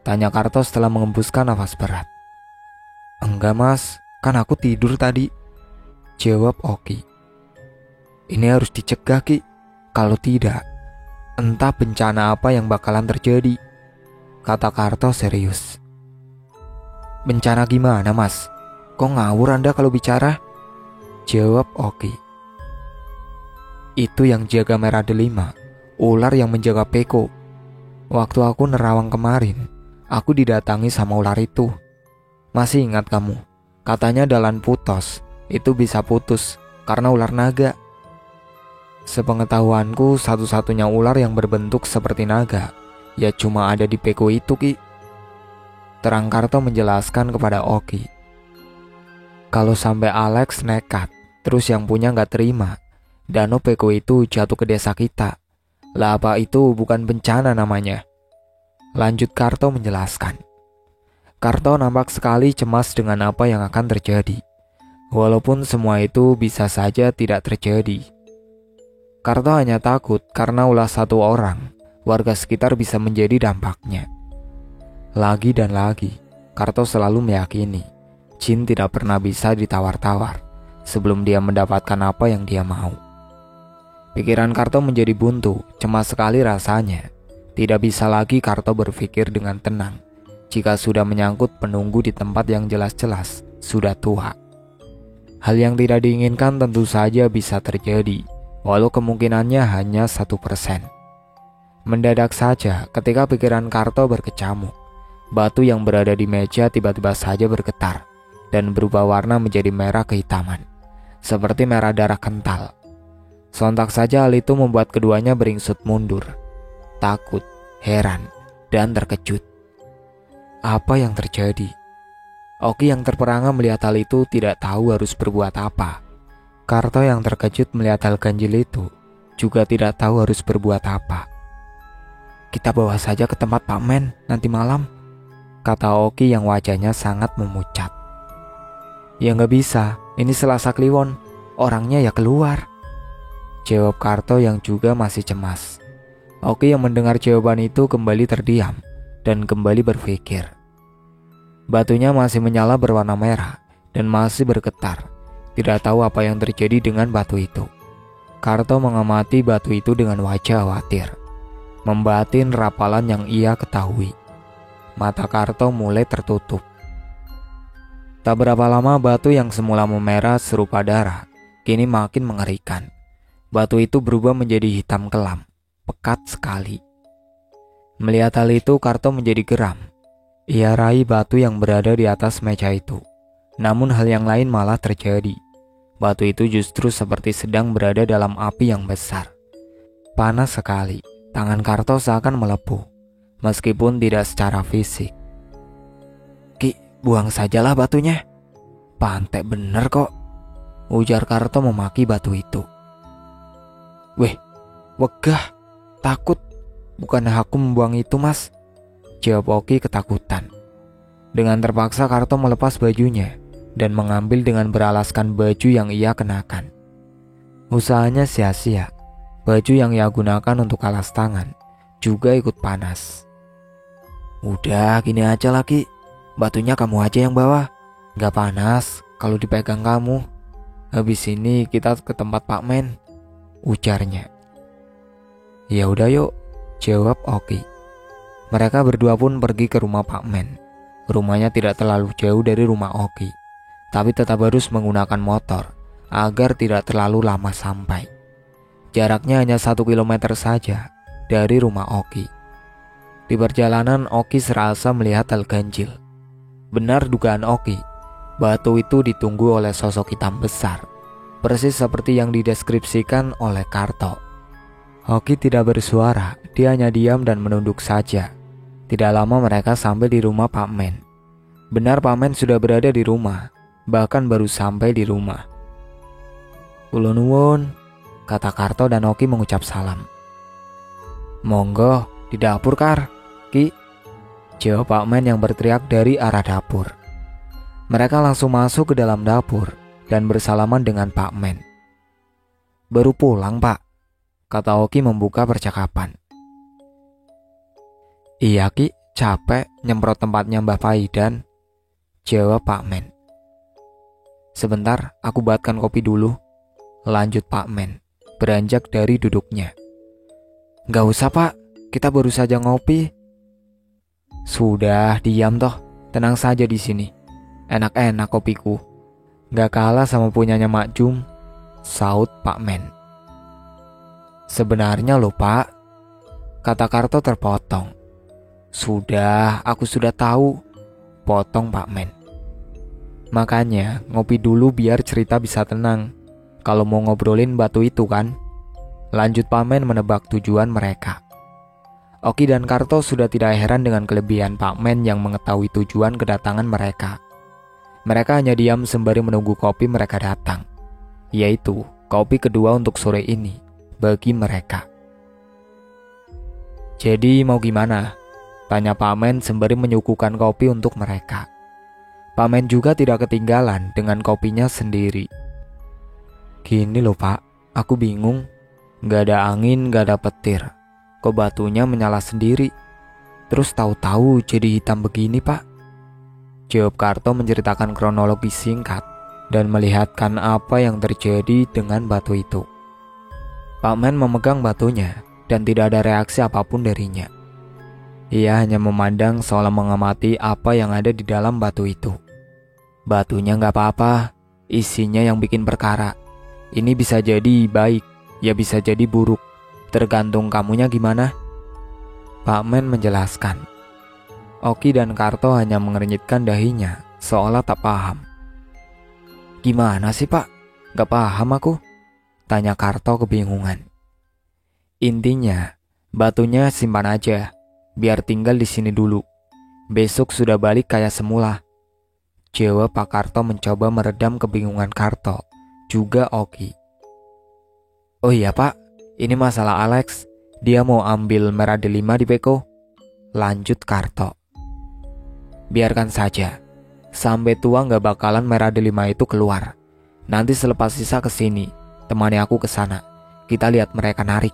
Tanya Karto setelah mengembuskan nafas berat. Enggak mas, kan aku tidur tadi, jawab Oki. Ini harus dicegah Ki, kalau tidak, entah bencana apa yang bakalan terjadi, kata Karto serius. Bencana gimana mas? Kok ngawur anda kalau bicara? Jawab Oki. Itu yang jaga merah delima, ular yang menjaga Peko. Waktu aku nerawang kemarin, aku didatangi sama ular itu. Masih ingat kamu? Katanya dalan putos, itu bisa putus karena ular naga. Sepengetahuanku satu-satunya ular yang berbentuk seperti naga ya cuma ada di Peko itu Ki, terang Karto menjelaskan kepada Oki. Kalau sampai Alex nekat terus yang punya gak terima, danau Peko itu jatuh ke desa kita, lah apa itu bukan bencana namanya, lanjut Karto menjelaskan. Karto nampak sekali cemas dengan apa yang akan terjadi, walaupun semua itu bisa saja tidak terjadi. Karto hanya takut karena ulah satu orang, warga sekitar bisa menjadi dampaknya. Lagi dan lagi, Karto selalu meyakini jin tidak pernah bisa ditawar-tawar sebelum dia mendapatkan apa yang dia mau. Pikiran Karto menjadi buntu, cemas sekali rasanya. Tidak bisa lagi Karto berpikir dengan tenang jika sudah menyangkut penunggu di tempat yang jelas-jelas sudah tua. Hal yang tidak diinginkan tentu saja bisa terjadi, walau kemungkinannya hanya 1%. Mendadak saja ketika pikiran Karto berkecamuk, batu yang berada di meja tiba-tiba saja bergetar dan berubah warna menjadi merah kehitaman, seperti merah darah kental. Sontak saja hal itu membuat keduanya beringsut mundur, takut, heran, dan terkejut. Apa yang terjadi? Oki yang terperangah melihat hal itu tidak tahu harus berbuat apa. Karto yang terkejut melihat hal ganjil itu juga tidak tahu harus berbuat apa. Kita bawa saja ke tempat Pak Men nanti malam, kata Oki yang wajahnya sangat memucat. Ya nggak bisa, ini Selasa Kliwon, orangnya ya keluar, jawab Karto yang juga masih cemas. Oki yang mendengar jawaban itu kembali terdiam dan kembali berpikir. Batunya masih menyala berwarna merah dan masih bergetar. Tidak tahu apa yang terjadi dengan batu itu. Karto mengamati batu itu dengan wajah khawatir, membatin rapalan yang ia ketahui. Mata Karto mulai tertutup. Tak berapa lama batu yang semula memerah serupa darah, kini makin mengerikan. Batu itu berubah menjadi hitam kelam, pekat sekali. Melihat hal itu Karto menjadi geram. Ia raih batu yang berada di atas meja itu. Namun hal yang lain malah terjadi. Batu itu justru seperti sedang berada dalam api yang besar. Panas sekali, tangan Karto seakan melepuh, meskipun tidak secara fisik. "Ki, buang sajalah batunya. Pantek bener kok," ujar Karto memaki batu itu. "Weh, wegah, takut. Bukannya aku membuang itu, Mas," jawab Oki ketakutan. Dengan terpaksa Karto melepas bajunya dan mengambil dengan beralaskan baju yang ia kenakan. Usahanya sia-sia. Baju yang ia gunakan untuk alas tangan juga ikut panas. "Udah gini aja lagi, batunya kamu aja yang bawa. Gak panas kalau dipegang kamu. Habis ini kita ke tempat Pak Men," ujarnya. "Ya udah yuk," jawab Oki. Mereka berdua pun pergi ke rumah Pak Men. Rumahnya tidak terlalu jauh dari rumah Oki, tapi tetap harus menggunakan motor agar tidak terlalu lama sampai. Jaraknya hanya 1 kilometer saja dari rumah Oki. Di perjalanan Oki serasa melihat hal ganjil. Benar dugaan Oki, batu itu ditunggu oleh sosok hitam besar, persis seperti yang dideskripsikan oleh Karto. Oki tidak bersuara, dia hanya diam dan menunduk saja. Tidak lama mereka sampai di rumah Pak Men. Benar Pak Men sudah berada di rumah, bahkan baru sampai di rumah. "Kula nuwun," kata Karto dan Oki mengucap salam. "Monggo, di dapur Kar, Ki," jawab Pak Men yang berteriak dari arah dapur. Mereka langsung masuk ke dalam dapur dan bersalaman dengan Pak Men. "Baru pulang, Pak," kata Oki membuka percakapan. "Iya Ki, capek nyemprot tempatnya Mbah Faidan," jawab Pak Men. "Sebentar, aku buatkan kopi dulu," lanjut Pak Men, beranjak dari duduknya. "Gak usah Pak, kita baru saja ngopi." "Sudah, diam toh, tenang saja di sini. Enak-enak kopiku. Gak kalah sama punyanya Mak Jum," saut Pak Men. "Sebenarnya loh Pak," kata Karto terpotong. "Sudah, aku sudah tahu," potong Pak Men. "Makanya ngopi dulu biar cerita bisa tenang. Kalau mau ngobrolin batu itu kan," lanjut Pak Men menebak tujuan mereka. Oki dan Karto sudah tidak heran dengan kelebihan Pak Men yang mengetahui tujuan kedatangan mereka. Mereka hanya diam sembari menunggu kopi mereka datang, yaitu kopi kedua untuk sore ini bagi mereka. "Jadi mau gimana?" tanya Pak Men sembari menyuguhkan kopi untuk mereka. Pak Men juga tidak ketinggalan dengan kopinya sendiri. "Gini loh Pak, aku bingung. Gak ada angin, gak ada petir. Kok batunya menyala sendiri? Terus tahu-tahu jadi hitam begini Pak," jawab Karto menceritakan kronologi singkat dan melihatkan apa yang terjadi dengan batu itu. Pak Men memegang batunya dan tidak ada reaksi apapun darinya. Ia hanya memandang seolah mengamati apa yang ada di dalam batu itu. "Batunya gak apa-apa, isinya yang bikin perkara. Ini bisa jadi baik, ya bisa jadi buruk. Tergantung kamunya gimana," Pak Men menjelaskan. Oki dan Karto hanya mengernyitkan dahinya seolah tak paham. "Gimana sih Pak? Gak paham aku," tanya Karto kebingungan. "Intinya, batunya simpan aja. Biar tinggal di sini dulu. Besok sudah balik kayak semula," jawab Pak Karto mencoba meredam kebingungan Karto, juga Oki. "Oh iya Pak, ini masalah Alex. Dia mau ambil merah delima di Peko," lanjut Karto. "Biarkan saja. Sampai tua gak bakalan merah delima itu keluar. Nanti selepas sisa kesini, temani aku ke sana. Kita lihat mereka narik,"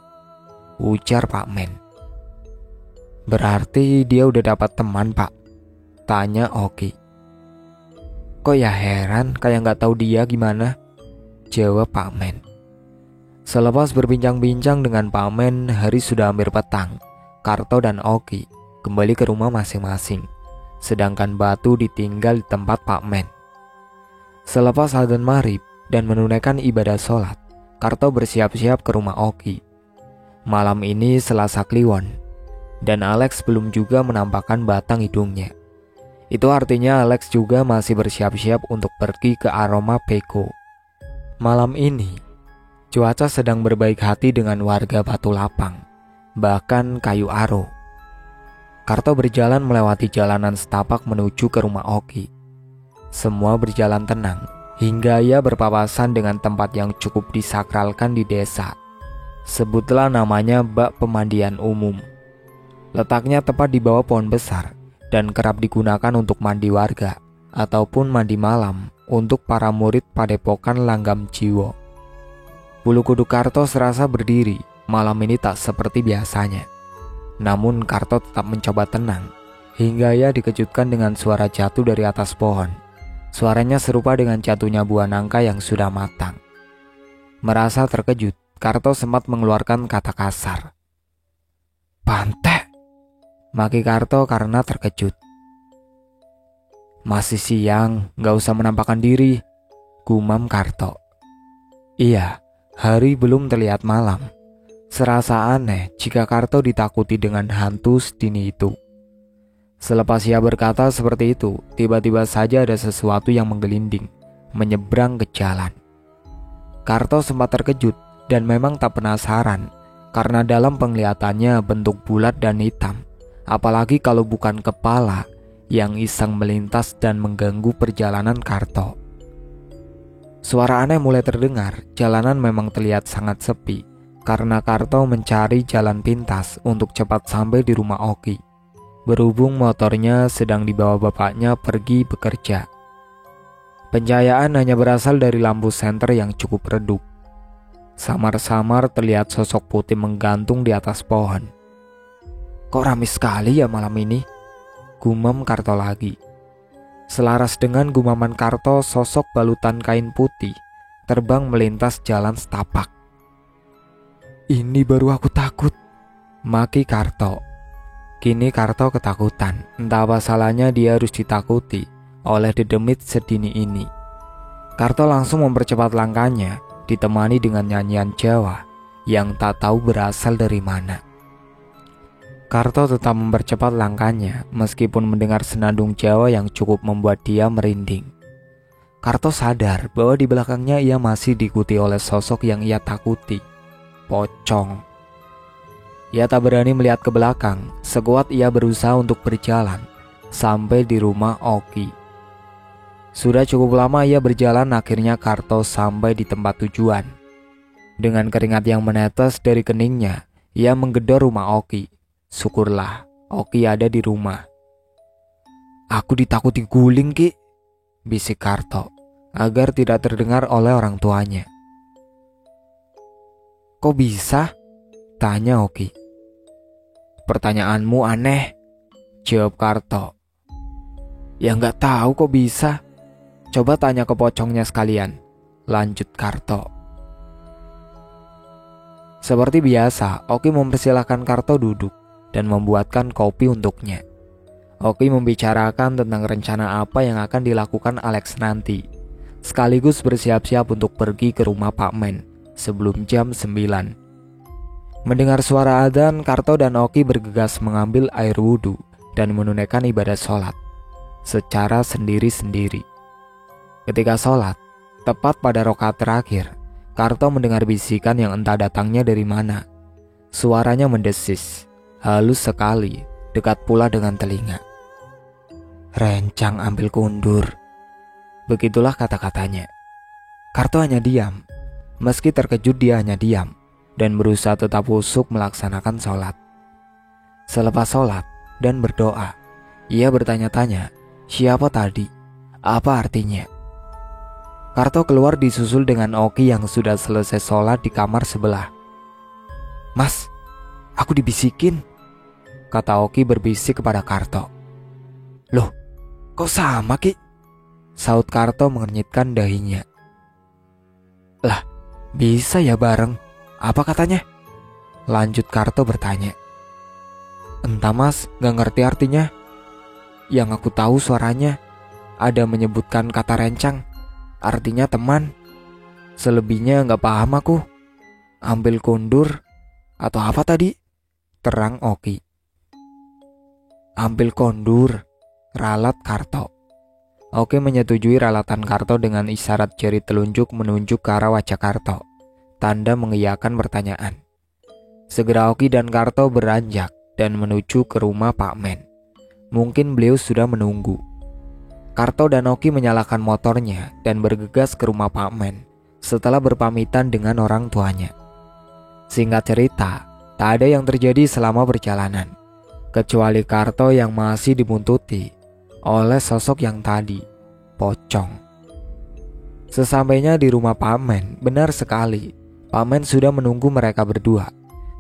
ujar Pak Men. "Berarti dia udah dapat teman Pak?" tanya Oki. "Kok ya heran kayak gak tahu dia gimana," jawab Pak Men. Selepas berbincang-bincang dengan Pak Men, hari sudah hampir petang. Karto dan Oki kembali ke rumah masing-masing, sedangkan batu ditinggal di tempat Pak Men. Selepas adzan maghrib dan menunaikan ibadah sholat, Karto bersiap-siap ke rumah Oki. Malam ini Selasa Kliwon, dan Alex belum juga menampakkan batang hidungnya. Itu artinya Alex juga masih bersiap-siap untuk pergi ke Aroma Peko. Malam ini, cuaca sedang berbaik hati dengan warga Batu Lapang, bahkan Kayu Aro. Karto berjalan melewati jalanan setapak menuju ke rumah Oki. Semua berjalan tenang, hingga ia berpapasan dengan tempat yang cukup disakralkan di desa. Sebutlah namanya Bak Pemandian Umum. Letaknya tepat di bawah pohon besar, dan kerap digunakan untuk mandi warga, ataupun mandi malam untuk para murid Padepokan Langgam Jiwo. Bulu kuduk Karto serasa berdiri, malam ini tak seperti biasanya. Namun Karto tetap mencoba tenang, hingga ia dikejutkan dengan suara jatuh dari atas pohon. Suaranya serupa dengan jatuhnya buah nangka yang sudah matang. Merasa terkejut, Karto sempat mengeluarkan kata kasar. "Pantek!" maki Karto karena terkejut. "Masih siang, gak usah menampakkan diri," gumam Karto. Iya, hari belum terlihat malam. Serasa aneh jika Karto ditakuti dengan hantu sedini itu. Selepas ia berkata seperti itu, tiba-tiba saja ada sesuatu yang menggelinding, menyeberang ke jalan. Karto sempat terkejut dan memang tak penasaran, karena dalam penglihatannya bentuk bulat dan hitam, apalagi kalau bukan kepala yang iseng melintas dan mengganggu perjalanan Karto. Suara aneh mulai terdengar. Jalanan memang terlihat sangat sepi, karena Karto mencari jalan pintas untuk cepat sampai di rumah Oki. Berhubung motornya sedang dibawa bapaknya pergi bekerja. Pencahayaan hanya berasal dari lampu senter yang cukup redup. Samar-samar terlihat sosok putih menggantung di atas pohon. "Kok ramai sekali ya malam ini?" gumam Karto lagi. Selaras dengan gumaman Karto, sosok balutan kain putih terbang melintas jalan setapak. "Ini baru aku takut," maki Karto. Kini Karto ketakutan, entah apa salahnya dia harus ditakuti oleh dedemit sedini ini. Karto langsung mempercepat langkahnya, ditemani dengan nyanyian Jawa yang tak tahu berasal dari mana. Karto tetap mempercepat langkahnya meskipun mendengar senandung Jawa yang cukup membuat dia merinding. Karto sadar bahwa di belakangnya ia masih diikuti oleh sosok yang ia takuti, pocong. Ia tak berani melihat ke belakang, sekuat ia berusaha untuk berjalan sampai di rumah Oki. Sudah cukup lama ia berjalan, akhirnya Karto sampai di tempat tujuan. Dengan keringat yang menetes dari keningnya, ia menggedor rumah Oki. Syukurlah Oki ada di rumah. "Aku ditakuti guling, Ki," bisik Karto agar tidak terdengar oleh orang tuanya. "Kok bisa?" tanya Oki. "Pertanyaanmu aneh," jawab Karto. "Ya nggak tahu kok bisa. Coba tanya ke pocongnya sekalian," lanjut Karto. Seperti biasa, Oki mempersilahkan Karto duduk dan membuatkan kopi untuknya. Oki membicarakan tentang rencana apa yang akan dilakukan Alex nanti, sekaligus bersiap-siap untuk pergi ke rumah Pak Men sebelum jam 9. Mendengar suara adzan, Karto dan Oki bergegas mengambil air wudhu dan menunaikan ibadah sholat secara sendiri-sendiri. Ketika sholat, tepat pada rakaat terakhir, Karto mendengar bisikan yang entah datangnya dari mana. Suaranya mendesis, halus sekali, dekat pula dengan telinga. "Rencang ambil kundur." Begitulah kata-katanya. Karto hanya diam. Meski terkejut, dia hanya diam dan berusaha tetap khusyuk melaksanakan sholat. Selepas sholat dan berdoa, ia bertanya-tanya, siapa tadi? Apa artinya? Karto keluar disusul dengan Oki yang sudah selesai sholat di kamar sebelah. "Mas, aku dibisikin," kata Oki berbisik kepada Karto. "Loh, kok sama, Ki?" saut Karto mengernyitkan dahinya. "Lah, bisa ya bareng? Apa katanya?" lanjut Karto bertanya. "Entah mas, gak ngerti artinya. Yang aku tahu suaranya ada menyebutkan kata rencang, artinya teman. Selebihnya gak paham aku. Ambil kundur atau apa tadi?" terang Oki. "Ambil kondur," ralat Karto. Oki menyetujui ralatan Karto dengan isyarat jari telunjuk menunjuk ke arah wajah Karto, tanda mengiyakan pertanyaan. Segera Oki dan Karto beranjak dan menuju ke rumah Pak Men. Mungkin beliau sudah menunggu. Karto dan Oki menyalakan motornya dan bergegas ke rumah Pak Men setelah berpamitan dengan orang tuanya. Singkat cerita, tak ada yang terjadi selama perjalanan, kecuali Karto yang masih dibuntuti oleh sosok yang tadi, pocong. Sesampainya di rumah Pak Men, benar sekali, Pak Men sudah menunggu mereka berdua.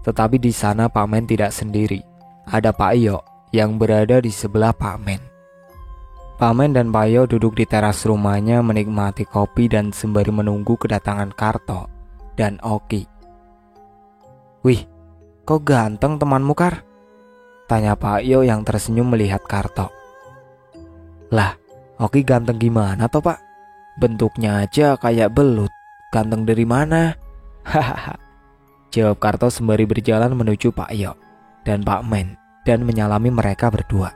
Tetapi di sana Pak Men tidak sendiri, ada Pak Iyo yang berada di sebelah Pak Men. Pak Men dan Pak Iyo duduk di teras rumahnya menikmati kopi dan sembari menunggu kedatangan Karto dan Oki. "Wih, kok ganteng temanmu, Kar?" tanya Pak Iyo yang tersenyum melihat Karto. "Lah, Oki ganteng gimana toh, Pak? Bentuknya aja kayak belut. Ganteng dari mana?" Hahaha, jawab Karto sembari berjalan menuju Pak Iyo dan Pak Men dan menyalami mereka berdua.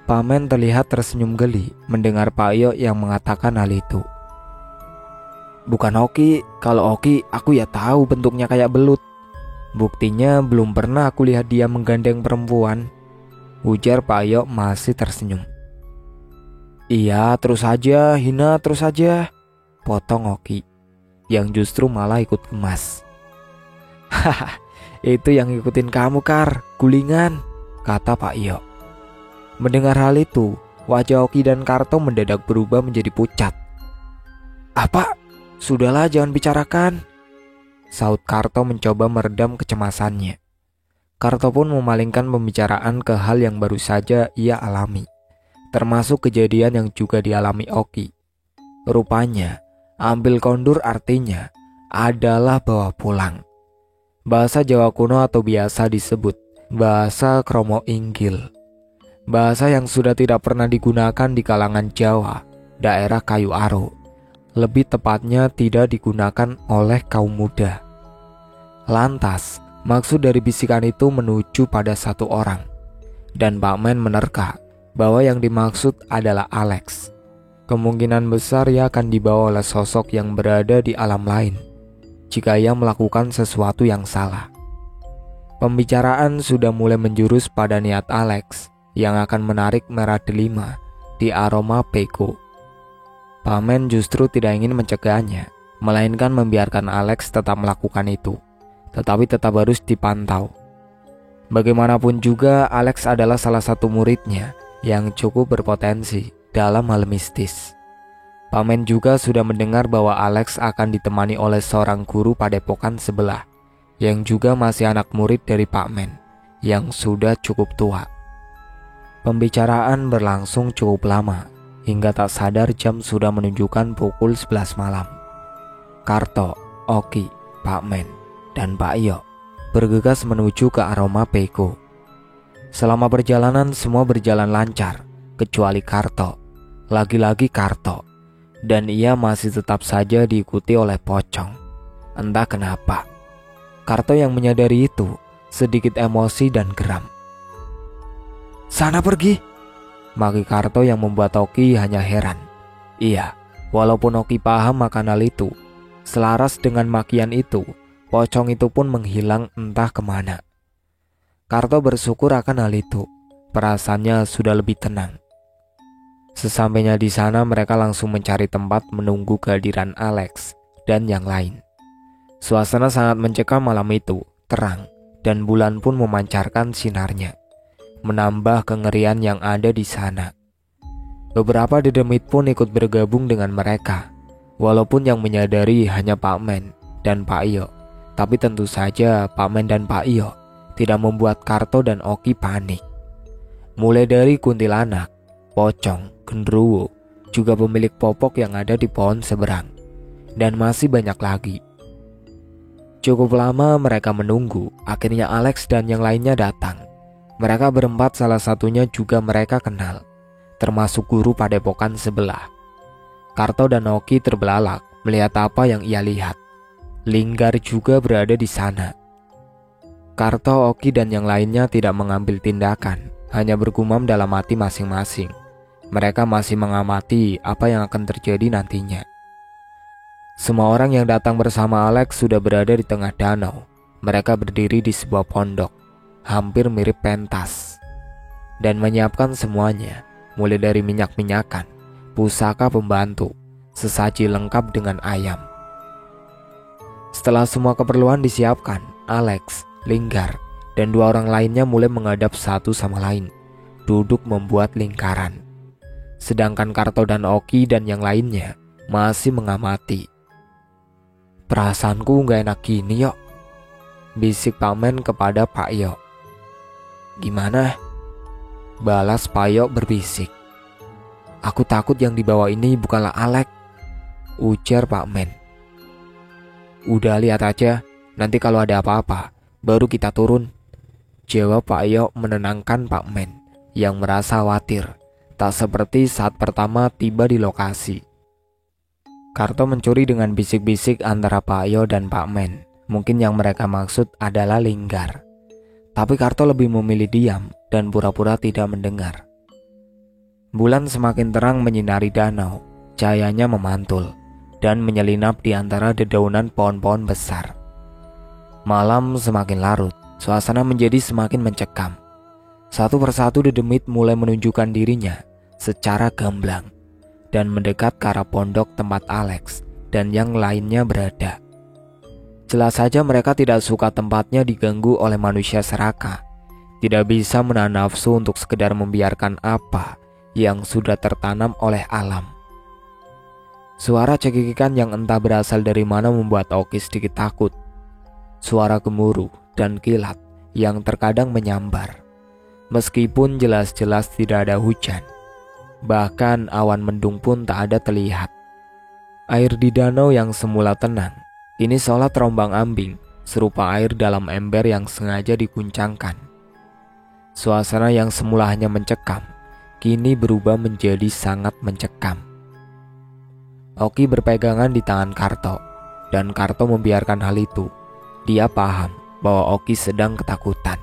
Pak Men terlihat tersenyum geli mendengar Pak Iyo yang mengatakan hal itu. "Bukan Oki, kalau Oki aku ya tahu bentuknya kayak belut. Buktinya belum pernah aku lihat dia menggandeng perempuan," ujar Pak Iyo masih tersenyum. "Iya, terus aja, hina terus aja," potong Oki, yang justru malah ikut gemas. "Haha, itu yang ngikutin kamu, Kar, gulingan," kata Pak Iyo. Mendengar hal itu, wajah Oki dan Karto mendadak berubah menjadi pucat. "Apa? Sudahlah, jangan bicarakan," saut Karto mencoba meredam kecemasannya. Karto pun memalingkan pembicaraan ke hal yang baru saja ia alami, termasuk kejadian yang juga dialami Oki. Rupanya, ambil kondur artinya adalah bawa pulang. Bahasa Jawa kuno atau biasa disebut bahasa Kromo Inggil. Bahasa yang sudah tidak pernah digunakan di kalangan Jawa, daerah Kayu Aro. Lebih tepatnya tidak digunakan oleh kaum muda. Lantas, maksud dari bisikan itu menuju pada satu orang. Dan Pak Men menerka bahwa yang dimaksud adalah Alex. Kemungkinan besar ia akan dibawa oleh sosok yang berada di alam lain jika ia melakukan sesuatu yang salah. Pembicaraan sudah mulai menjurus pada niat Alex yang akan menarik merah delima di aroma peko. Pak Men justru tidak ingin mencegahnya, melainkan membiarkan Alex tetap melakukan itu, tetapi tetap harus dipantau. Bagaimanapun juga, Alex adalah salah satu muridnya yang cukup berpotensi dalam hal mistis. Pak Men juga sudah mendengar bahwa Alex akan ditemani oleh seorang guru padepokan sebelah, yang juga masih anak murid dari Pak Men, yang sudah cukup tua. Pembicaraan berlangsung cukup lama, hingga tak sadar jam sudah menunjukkan pukul 11 malam. Karto, Oki, Pak Men, dan Pak Iyo bergegas menuju ke aroma peko. Selama perjalanan semua berjalan lancar, kecuali Karto. Lagi-lagi Karto, dan ia masih tetap saja diikuti oleh pocong. Entah kenapa, Karto yang menyadari itu sedikit emosi dan geram. "Sana pergi!" maki Karto yang membuat Oki hanya heran. Iya, walaupun Oki paham akan hal itu, selaras dengan makian itu, pocong itu pun menghilang entah kemana. Karto bersyukur akan hal itu, perasaannya sudah lebih tenang. Sesampainya di sana mereka langsung mencari tempat menunggu kehadiran Alex dan yang lain. Suasana sangat mencekam malam itu, terang, dan bulan pun memancarkan sinarnya, menambah kengerian yang ada di sana. Beberapa dedemit pun ikut bergabung dengan mereka, walaupun yang menyadari hanya Pak Men dan Pak Iyo. Tapi tentu saja Pak Men dan Pak Iyo tidak membuat Karto dan Oki panik. Mulai dari kuntilanak, pocong, genderuwo, juga pemilik popok yang ada di pohon seberang, dan masih banyak lagi. Cukup lama mereka menunggu, akhirnya Alex dan yang lainnya datang. Mereka berempat salah satunya juga mereka kenal, termasuk guru padepokan sebelah. Karto dan Oki terbelalak melihat apa yang ia lihat. Linggar juga berada di sana. Karto, Oki dan yang lainnya tidak mengambil tindakan, hanya bergumam dalam hati masing-masing. mereka masih mengamati apa yang akan terjadi nantinya. Semua orang yang datang bersama Alex sudah berada di tengah danau. Mereka berdiri di sebuah pondok, hampir mirip pentas, dan menyiapkan semuanya, mulai dari minyak-minyakan, pusaka pembantu, sesaji lengkap dengan ayam. Setelah semua keperluan disiapkan, Alex, Linggar, dan 2 orang lainnya mulai menghadap satu sama lain, duduk membuat lingkaran. Sedangkan Karto dan Oki dan yang lainnya masih mengamati. "Perasaanku gak enak gini, Yok," bisik Pak Men kepada Pak Yok. "Gimana?" balas Pak Yok berbisik. "Aku takut yang dibawa ini bukanlah Alex," ujar Pak Men. "Udah lihat aja, nanti kalau ada apa-apa baru kita turun," jawab Pak Yok menenangkan Pak Men yang merasa khawatir, tak seperti saat pertama tiba di lokasi. Karto mencuri dengan bisik-bisik antara Pak Yok dan Pak Men. Mungkin yang mereka maksud adalah Linggar. Tapi Karto lebih memilih diam dan pura-pura tidak mendengar. Bulan semakin terang menyinari danau. Cahayanya memantul dan menyelinap di antara dedaunan pohon-pohon besar. Malam semakin larut, suasana menjadi semakin mencekam. Satu persatu dedemit mulai menunjukkan dirinya secara gamblang dan mendekat ke arah pondok tempat Alex dan yang lainnya berada. Jelas saja mereka tidak suka tempatnya diganggu oleh manusia serakah. Tidak bisa menahan nafsu untuk sekedar membiarkan apa yang sudah tertanam oleh alam. Suara cekikikan yang entah berasal dari mana membuat Oki sedikit takut. Suara gemuruh dan kilat yang terkadang menyambar. Meskipun jelas-jelas tidak ada hujan, bahkan awan mendung pun tak ada terlihat. Air di danau yang semula tenang, kini seolah terombang-ambing, serupa air dalam ember yang sengaja diguncangkan. Suasana yang semula hanya mencekam, kini berubah menjadi sangat mencekam. Oki berpegangan di tangan Karto, dan Karto membiarkan hal itu. Dia paham bahwa Oki sedang ketakutan.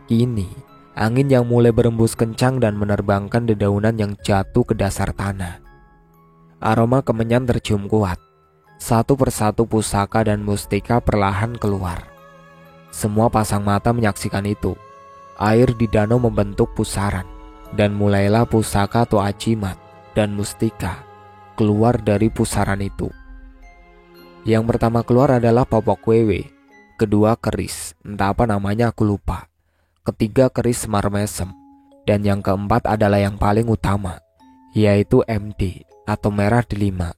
Kini, angin yang mulai berembus kencang dan menerbangkan dedaunan yang jatuh ke dasar tanah. Aroma kemenyan tercium kuat. Satu persatu pusaka dan mustika perlahan keluar. Semua pasang mata menyaksikan itu. Air di danau membentuk pusaran, dan mulailah pusaka Toa Jimat dan mustika keluar dari pusaran itu. Yang pertama keluar adalah popok wewe, kedua keris, entah apa namanya aku lupa, ketiga keris semar mesem, dan yang keempat adalah yang paling utama, yaitu MD atau merah delima.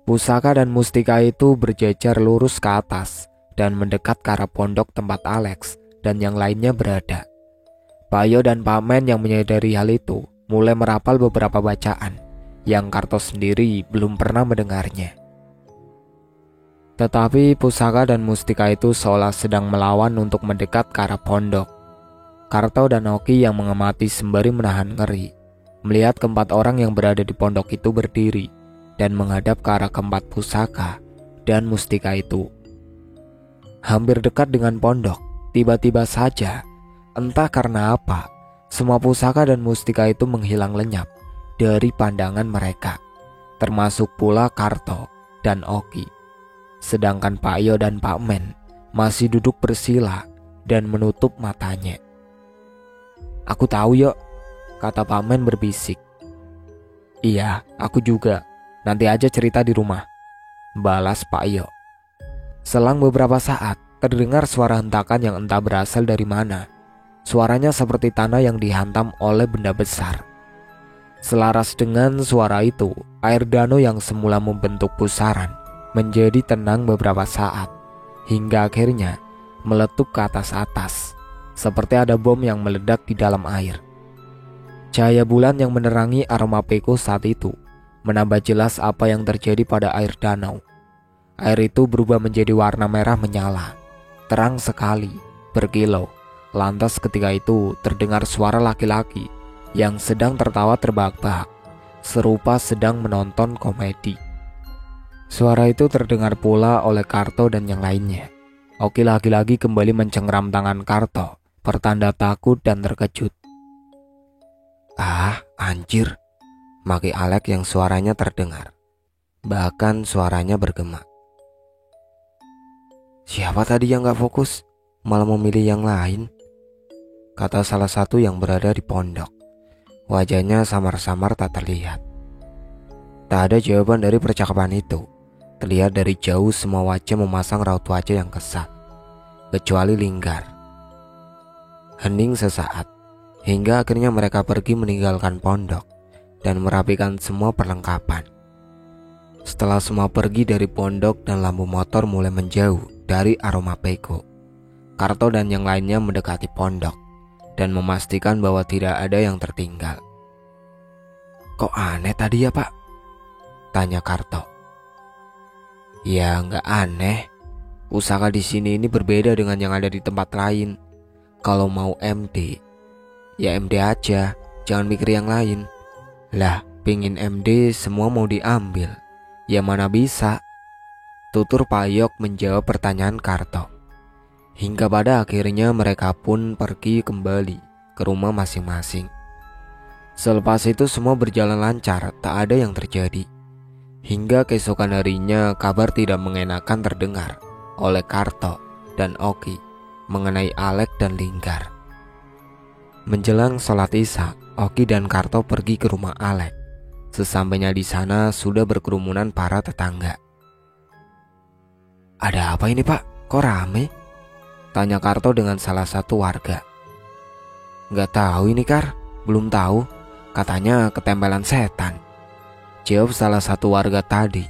Pusaka dan mustika itu berjejer lurus ke atas dan mendekat ke arah pondok tempat Alex dan yang lainnya berada. Pak Yo dan Pak Men yang menyadari hal itu mulai merapal beberapa bacaan yang Karto sendiri belum pernah mendengarnya. Tetapi pusaka dan mustika itu seolah sedang melawan untuk mendekat ke arah pondok. Karto dan Oki yang mengamati sembari menahan ngeri, melihat keempat orang yang berada di pondok itu berdiri dan menghadap ke arah keempat pusaka dan mustika itu. Hampir dekat dengan pondok, tiba-tiba saja, entah karena apa, semua pusaka dan mustika itu menghilang lenyap dari pandangan mereka, termasuk pula Karto dan Oki. Sedangkan Pak Yo dan Pak Men masih duduk bersila dan menutup matanya. "Aku tahu, Yo," kata Pak Men berbisik. "Iya, aku juga. Nanti aja cerita di rumah," balas Pak Yo. Selang beberapa saat, terdengar suara hentakan yang entah berasal dari mana. Suaranya seperti tanah yang dihantam oleh benda besar. Selaras dengan suara itu, air danau yang semula membentuk pusaran menjadi tenang beberapa saat, hingga akhirnya meletup ke atas-atas, seperti ada bom yang meledak di dalam air. Cahaya bulan yang menerangi aroma peko saat itu menambah jelas apa yang terjadi pada air danau. Air itu berubah menjadi warna merah menyala, terang sekali, berkilau. Lantas ketika itu terdengar suara laki-laki yang sedang tertawa terbahak-bahak, serupa sedang menonton komedi. Suara itu terdengar pula oleh Karto dan yang lainnya. Oki lagi-lagi kembali mencengkram tangan Karto, pertanda takut dan terkejut. Ah, anjir, maki Alex yang suaranya terdengar. Bahkan suaranya bergema. Siapa tadi yang gak fokus, malah memilih yang lain? Kata salah satu yang berada di pondok. Wajahnya samar-samar tak terlihat. Tak ada jawaban dari percakapan itu. Terlihat dari jauh semua wajah memasang raut wajah yang kesat, kecuali Linggar. Hening sesaat, hingga akhirnya mereka pergi meninggalkan pondok dan merapikan semua perlengkapan. Setelah semua pergi dari pondok dan lampu motor mulai menjauh dari aroma peko, Karto dan yang lainnya mendekati pondok dan memastikan bahwa tidak ada yang tertinggal. Kok aneh tadi ya Pak? Tanya Karto. Ya nggak aneh. Usaha di sini ini berbeda dengan yang ada di tempat lain. Kalau mau MD, ya MD aja, jangan mikir yang lain. Lah, pingin MD semua mau diambil. Ya mana bisa? Tutur Payok menjawab pertanyaan Karto. Hingga pada akhirnya mereka pun pergi kembali ke rumah masing-masing. Selepas itu semua berjalan lancar, tak ada yang terjadi. Hingga keesokan harinya kabar tidak mengenakan terdengar oleh Karto dan Oki mengenai Alex dan Linggar. Menjelang sholat Isya, Oki dan Karto pergi ke rumah Alex. Sesampainya di sana sudah berkerumunan para tetangga. Ada apa ini Pak? Kok rame? Tanya Karto dengan salah satu warga. Gak tahu ini Kar, belum tahu. Katanya ketempelan setan. Jawab salah satu warga tadi.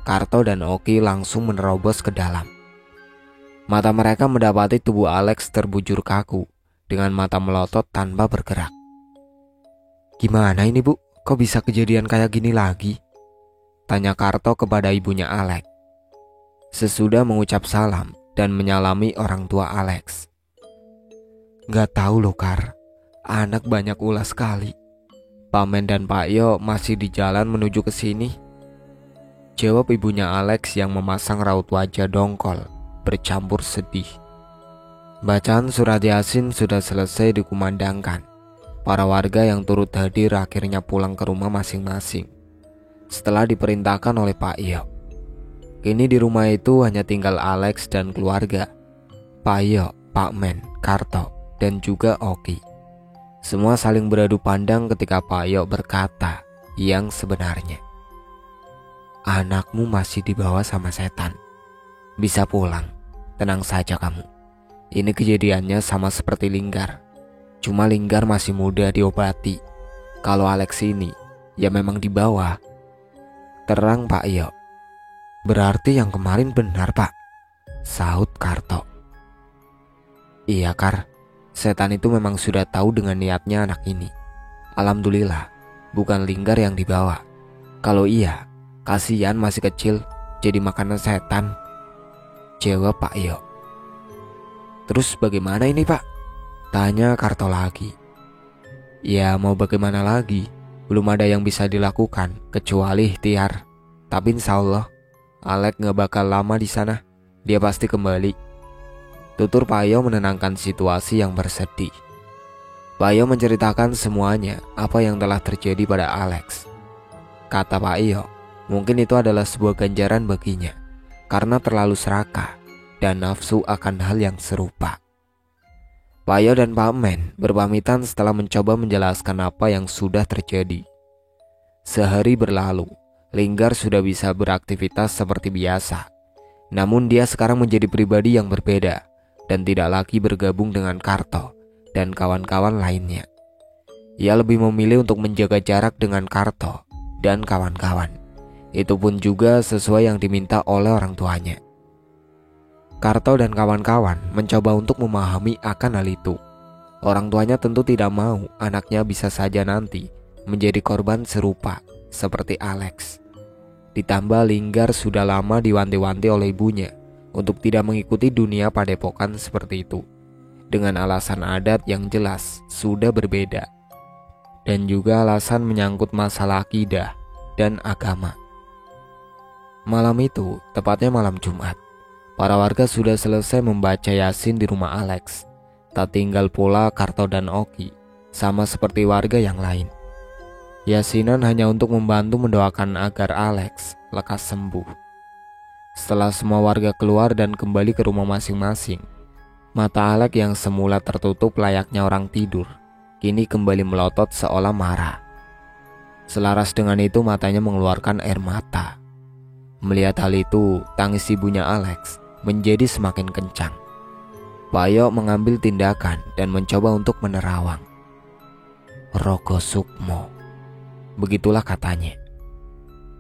Karto dan Oki langsung menerobos ke dalam. Mata mereka mendapati tubuh Alex terbujur kaku dengan mata melotot tanpa bergerak. Gimana ini Bu? Kok bisa kejadian kayak gini lagi? Tanya Karto kepada ibunya Alex. Sesudah mengucap salam dan menyalami orang tua Alex. Gak tahu loh Kar, anak banyak ulah sekali. Pak Men dan Pak Yo masih di jalan menuju ke sini. Jawab ibunya Alex yang memasang raut wajah dongkol bercampur sedih. Bacaan surat Yasin sudah selesai dikumandangkan. Para warga yang turut hadir akhirnya pulang ke rumah masing-masing setelah diperintahkan oleh Pak Yo. Kini di rumah itu hanya tinggal Alex dan keluarga, Pak Yo, Pak Men, Karto, dan juga Oki. Semua saling beradu pandang ketika Pak Yo berkata yang sebenarnya. Anakmu masih dibawa sama setan. Bisa pulang, tenang saja kamu. Ini kejadiannya sama seperti Linggar. Cuma Linggar masih muda diobati. Kalau Alex ini, ya memang dibawa. Terang Pak Yo. Berarti yang kemarin benar Pak, sahut Karto. Iya Kar, setan itu memang sudah tahu dengan niatnya anak ini. Alhamdulillah, bukan Linggar yang dibawa. Kalau iya, kasihan masih kecil jadi makanan setan. Jawab Pak Yo. Terus bagaimana ini Pak? Tanya Karto lagi. Ya mau bagaimana lagi, belum ada yang bisa dilakukan kecuali ikhtiar. Tapi insya Allah Alex gak bakal lama di sana. Dia pasti kembali. Tutur Pak Yo menenangkan situasi yang bersedih. Pak Yo menceritakan semuanya apa yang telah terjadi pada Alex. Kata Pak Yo, mungkin itu adalah sebuah ganjaran baginya karena terlalu serakah dan nafsu akan hal yang serupa. Pak Yo dan Pak Men berpamitan setelah mencoba menjelaskan apa yang sudah terjadi. Sehari berlalu, Linggar sudah bisa beraktivitas seperti biasa. Namun dia sekarang menjadi pribadi yang berbeda dan tidak lagi bergabung dengan Karto dan kawan-kawan lainnya. Ia lebih memilih untuk menjaga jarak dengan Karto dan kawan-kawan. Itu pun juga sesuai yang diminta oleh orang tuanya. Karto dan kawan-kawan mencoba untuk memahami akan hal itu. Orang tuanya tentu tidak mau anaknya bisa saja nanti menjadi korban serupa seperti Alex. Ditambah Linggar sudah lama diwanti-wanti oleh ibunya untuk tidak mengikuti dunia padepokan seperti itu, dengan alasan adat yang jelas sudah berbeda, dan juga alasan menyangkut masalah akidah dan agama. Malam itu, tepatnya malam Jumat, para warga sudah selesai membaca Yasin di rumah Alex. Tak tinggal pula Karto dan Oki sama seperti warga yang lain. Yasinan hanya untuk membantu mendoakan agar Alex lekas sembuh. Setelah semua warga keluar dan kembali ke rumah masing-masing, mata Alex yang semula tertutup layaknya orang tidur, kini kembali melotot seolah marah. Selaras dengan itu matanya mengeluarkan air mata. Melihat hal itu, tangis ibunya Alex menjadi semakin kencang. Pak Yok mengambil tindakan dan mencoba untuk menerawang. Rogo Sukmo, begitulah katanya.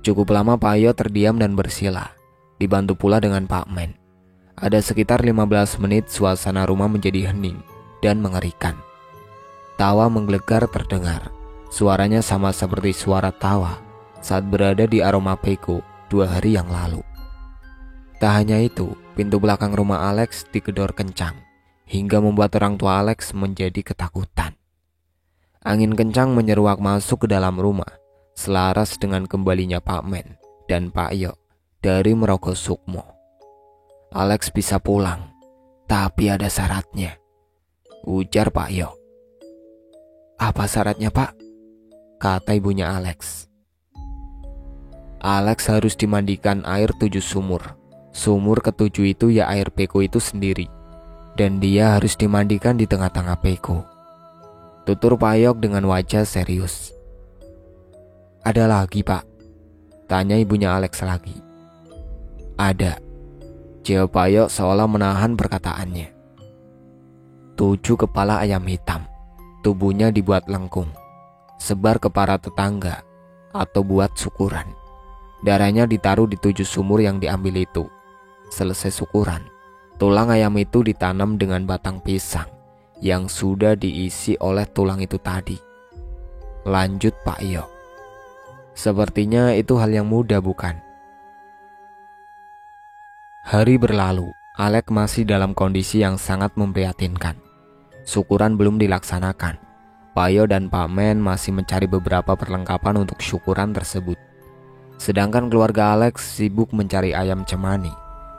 Cukup lama Pak Yok terdiam dan bersila, dibantu pula dengan Pak Men. Ada sekitar 15 menit suasana rumah menjadi hening dan mengerikan. Tawa menggelegar terdengar. Suaranya sama seperti suara tawa saat berada di Aroma Peko 2 hari yang lalu. Tak hanya itu, pintu belakang rumah Alex digedor kencang hingga membuat orang tua Alex menjadi ketakutan. Angin kencang menyeruak masuk ke dalam rumah, selaras dengan kembalinya Pak Men dan Pak Yok dari Merogo Sukmo. Alex bisa pulang, tapi ada syaratnya, ujar Pak Yok. Apa syaratnya, Pak? Kata ibunya Alex. Alex harus dimandikan air 7 sumur. Sumur ke-7 itu ya air Peko itu sendiri, dan dia harus dimandikan di tengah-tengah Peko. Tutur Pak Yok dengan wajah serius. Ada lagi, Pak? Tanya ibunya Alex lagi. Ada, jawab Pak Yok seolah menahan perkataannya. 7 kepala ayam hitam. Tubuhnya dibuat lengkung, sebar ke para tetangga atau buat syukuran. Darahnya ditaruh di 7 sumur yang diambil itu. Selesai syukuran, tulang ayam itu ditanam dengan batang pisang yang sudah diisi oleh tulang itu tadi. Lanjut Pak Yok. Sepertinya itu hal yang mudah, bukan? Hari berlalu, Alex masih dalam kondisi yang sangat memprihatinkan. Syukuran belum dilaksanakan. Pak Yok dan Pak Men masih mencari beberapa perlengkapan untuk syukuran tersebut. Sedangkan keluarga Alex sibuk mencari ayam cemani,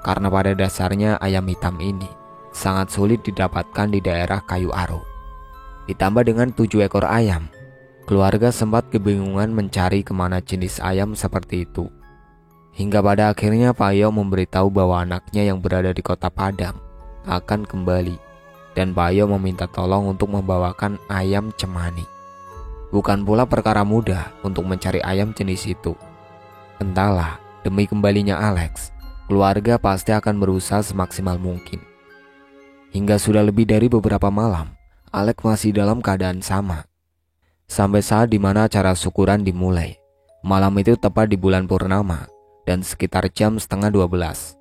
karena pada dasarnya ayam hitam ini sangat sulit didapatkan di daerah Kayu Aro. Ditambah dengan 7 ekor ayam, keluarga sempat kebingungan mencari kemana jenis ayam seperti itu. Hingga pada akhirnya Pak Yok memberitahu bahwa anaknya yang berada di kota Padang akan kembali, dan Pak Yok meminta tolong untuk membawakan ayam cemani. Bukan pula perkara mudah untuk mencari ayam jenis itu. Entahlah, demi kembalinya Alex, keluarga pasti akan berusaha semaksimal mungkin. Hingga sudah lebih dari beberapa malam, Alex masih dalam keadaan sama. Sampai saat dimana acara syukuran dimulai. Malam itu tepat di bulan purnama dan sekitar jam setengah 12.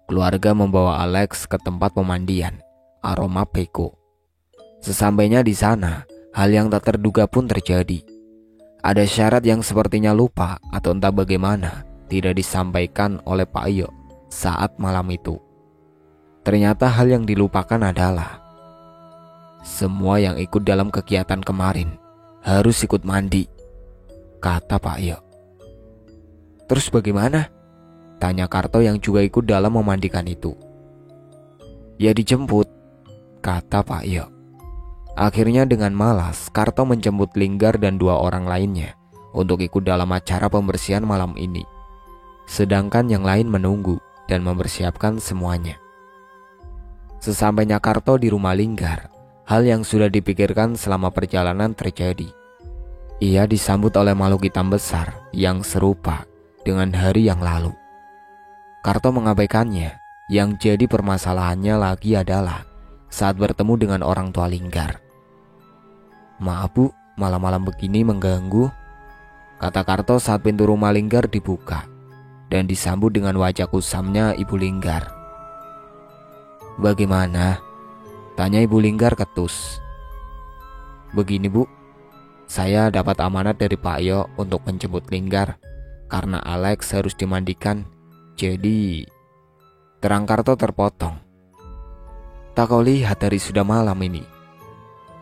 Keluarga membawa Alex ke tempat pemandian, Aroma Peko. Sesampainya di sana, hal yang tak terduga pun terjadi. Ada syarat yang sepertinya lupa atau entah bagaimana tidak disampaikan oleh Pak Yok saat malam itu. Ternyata hal yang dilupakan adalah semua yang ikut dalam kegiatan kemarin harus ikut mandi, kata Pak Yok. Terus bagaimana? Tanya Karto yang juga ikut dalam memandikan itu. Ya dijemput, kata Pak Yok. Akhirnya dengan malas, Karto menjemput Linggar dan 2 orang lainnya untuk ikut dalam acara pembersihan malam ini. Sedangkan yang lain menunggu dan mempersiapkan semuanya. Sesampainya Karto di rumah Linggar, hal yang sudah dipikirkan selama perjalanan terjadi. Ia disambut oleh makhluk hitam besar yang serupa dengan hari yang lalu. Karto mengabaikannya. Yang jadi permasalahannya lagi adalah saat bertemu dengan orang tua Linggar. Maaf Bu, malam-malam begini mengganggu, kata Karto saat pintu rumah Linggar dibuka dan disambut dengan wajah kusamnya Ibu Linggar. Bagaimana? Tanya Ibu Linggar ketus. Begini Bu, saya dapat amanat dari Pak Yok untuk menjemput Linggar karena Alex harus dimandikan. Jadi, terang Karto terpotong. Tak kau lihat dari sudah malam ini,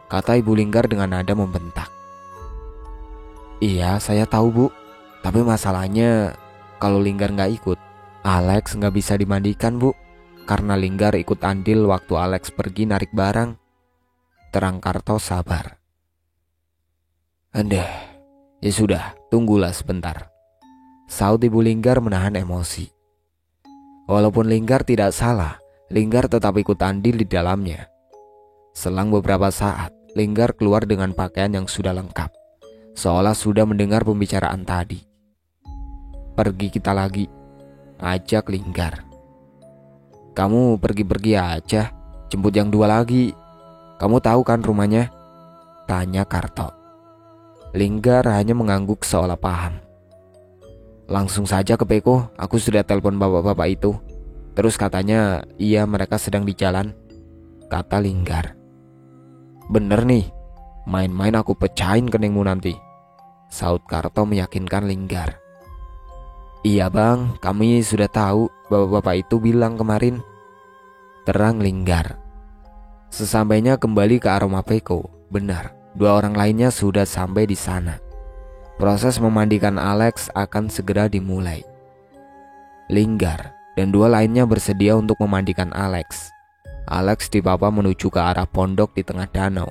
kata Ibu Linggar dengan nada membentak. Iya, saya tahu Bu, tapi masalahnya kalau Linggar nggak ikut, Alex nggak bisa dimandikan Bu, karena Linggar ikut andil waktu Alex pergi narik barang. Terang Karto sabar. "Anda, ya sudah, tunggulah sebentar," saut Ibu Linggar menahan emosi. Walaupun Linggar tidak salah, Linggar tetap ikut andil di dalamnya. Selang beberapa saat, Linggar keluar dengan pakaian yang sudah lengkap, seolah sudah mendengar pembicaraan tadi. "Pergi kita lagi," ajak Linggar. "Kamu pergi-pergi aja, jemput yang dua lagi. Kamu tahu kan rumahnya?" tanya Karto. Linggar hanya mengangguk seolah paham. "Langsung saja ke Peko, aku sudah telepon bapak-bapak itu. Terus katanya iya mereka sedang di jalan," kata Linggar. "Bener nih, main-main aku pecahin keningmu nanti," saut Karto meyakinkan Linggar. "Iya bang, kami sudah tahu, bapak-bapak itu bilang kemarin," terang Linggar. Sesampainya kembali ke Aroma Peko, benar, dua orang lainnya sudah sampai di sana. Proses memandikan Alex akan segera dimulai. Linggar dan dua lainnya bersedia untuk memandikan Alex. Alex dipapa menuju ke arah pondok di tengah danau,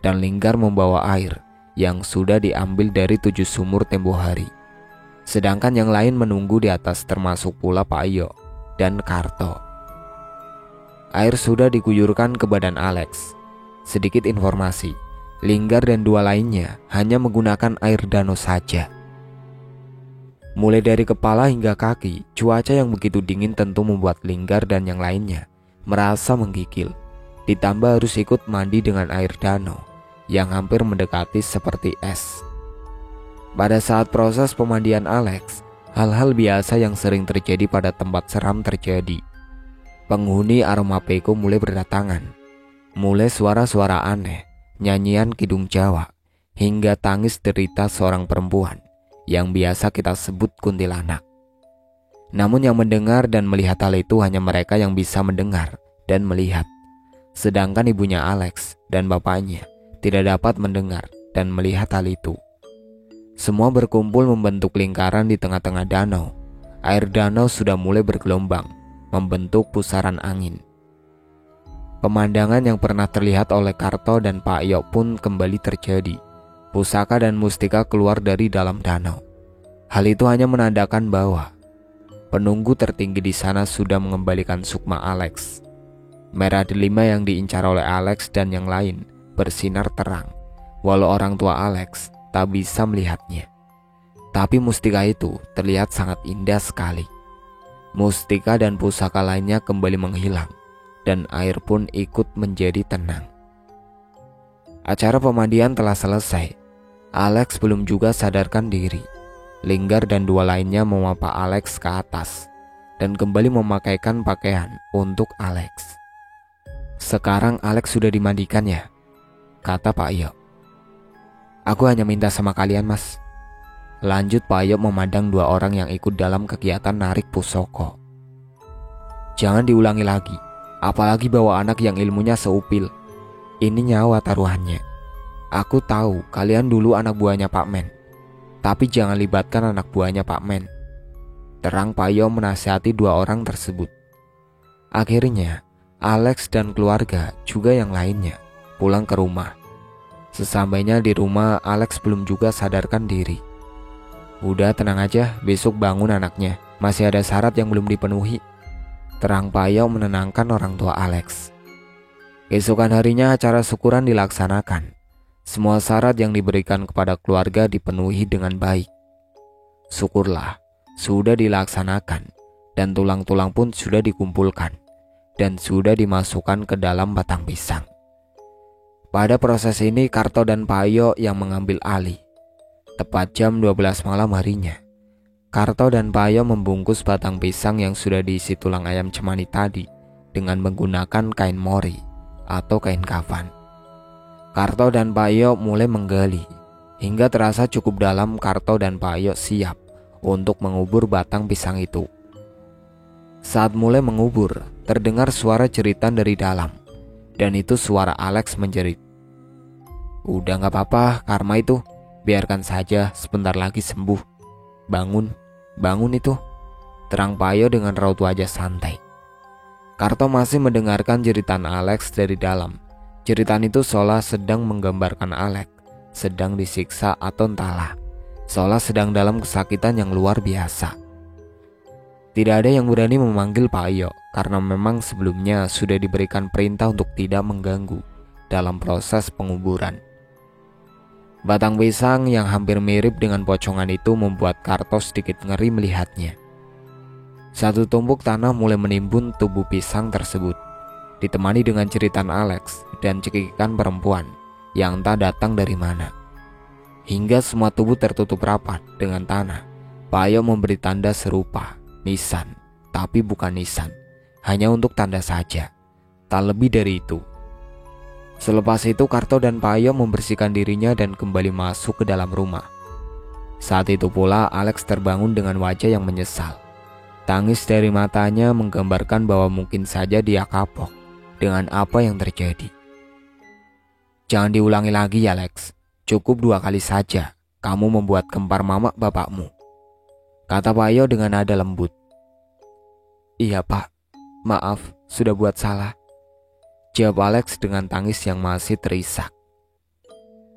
dan Linggar membawa air yang sudah diambil dari 7 sumur tempo hari. Sedangkan yang lain menunggu di atas, termasuk pula Pak Iyo dan Karto. Air sudah diguyurkan ke badan Alex. Sedikit informasi, Linggar dan dua lainnya hanya menggunakan air danau saja. Mulai dari kepala hingga kaki, cuaca yang begitu dingin tentu membuat Linggar dan yang lainnya merasa menggigil. Ditambah harus ikut mandi dengan air danau yang hampir mendekati seperti es. Pada saat proses pemandian Alex, hal-hal biasa yang sering terjadi pada tempat seram terjadi. Penghuni Aroma Peko mulai berdatangan. Mulai suara-suara aneh, nyanyian kidung Jawa, hingga tangis derita seorang perempuan yang biasa kita sebut kuntilanak. Namun yang mendengar dan melihat hal itu hanya mereka yang bisa mendengar dan melihat. Sedangkan ibunya Alex dan bapaknya tidak dapat mendengar dan melihat hal itu. Semua berkumpul membentuk lingkaran di tengah-tengah danau. Air danau sudah mulai bergelombang, membentuk pusaran angin. Pemandangan yang pernah terlihat oleh Karto dan Pak Yok pun kembali terjadi. Pusaka dan mustika keluar dari dalam danau. Hal itu hanya menandakan bahwa penunggu tertinggi di sana sudah mengembalikan sukma Alex. Merah delima yang diincar oleh Alex dan yang lain bersinar terang, walau orang tua Alex tak bisa melihatnya. Tapi mustika itu terlihat sangat indah sekali. Mustika dan pusaka lainnya kembali menghilang, dan air pun ikut menjadi tenang. Acara pemandian telah selesai. Alex belum juga sadarkan diri. Linggar dan dua lainnya memapa Alex ke atas dan kembali memakaikan pakaian untuk Alex. "Sekarang Alex sudah dimandikan ya?" kata Pak Yok. "Aku hanya minta sama kalian mas," lanjut Pak Yok memandang dua orang yang ikut dalam kegiatan narik pusoko. "Jangan diulangi lagi, apalagi bawa anak yang ilmunya seupil. Ini nyawa taruhannya. Aku tahu kalian dulu anak buahnya Pak Men, tapi jangan libatkan anak buahnya Pak Men," terang Pak Yok menasihati dua orang tersebut. Akhirnya Alex dan keluarga juga yang lainnya pulang ke rumah. Sesampainya di rumah, Alex belum juga sadarkan diri. "Udah tenang aja, besok bangun anaknya, masih ada syarat yang belum dipenuhi," terang Pak Yok menenangkan orang tua Alex. Keesokan harinya acara syukuran dilaksanakan. Semua syarat yang diberikan kepada keluarga dipenuhi dengan baik. Syukurlah, sudah dilaksanakan, dan tulang-tulang pun sudah dikumpulkan, dan sudah dimasukkan ke dalam batang pisang. Pada proses ini Karto dan Pak Yok yang mengambil alih. Tepat jam 12 malam harinya, Karto dan Pak Yok membungkus batang pisang yang sudah diisi tulang ayam cemani tadi dengan menggunakan kain mori atau kain kafan. Karto dan Pak Yok mulai menggali hingga terasa cukup dalam. Karto dan Pak Yok siap untuk mengubur batang pisang itu. Saat mulai mengubur, terdengar suara jeritan dari dalam, dan itu suara Alex menjerit. "Udah gak apa-apa Karma itu, biarkan saja, sebentar lagi sembuh. Bangun, bangun itu," terang Pak Yok dengan raut wajah santai. Karto masih mendengarkan jeritan Alex dari dalam. Jeritan itu seolah sedang menggambarkan Alex sedang disiksa atau entahlah, seolah sedang dalam kesakitan yang luar biasa. Tidak ada yang berani memanggil Pak Iyo karena memang sebelumnya sudah diberikan perintah untuk tidak mengganggu dalam proses penguburan. Batang pisang yang hampir mirip dengan pocongan itu membuat Karto sedikit ngeri melihatnya. Satu tumpuk tanah mulai menimbun tubuh pisang tersebut, ditemani dengan jeritan Alex dan cekikikan perempuan yang entah datang dari mana. Hingga semua tubuh tertutup rapat dengan tanah, Pak Iyo memberi tanda serupa, nisan, tapi bukan nisan, hanya untuk tanda saja, tak lebih dari itu. Selepas itu Karto dan Pak Iyo membersihkan dirinya dan kembali masuk ke dalam rumah. Saat itu pula Alex terbangun dengan wajah yang menyesal. Tangis dari matanya menggambarkan bahwa mungkin saja dia kapok dengan apa yang terjadi. Jangan diulangi lagi ya Alex, cukup 2 kali saja kamu membuat kembar mamak bapakmu, kata Pak Iyo dengan nada lembut. Iya Pak, maaf sudah buat salah, jawab Alex dengan tangis yang masih terisak.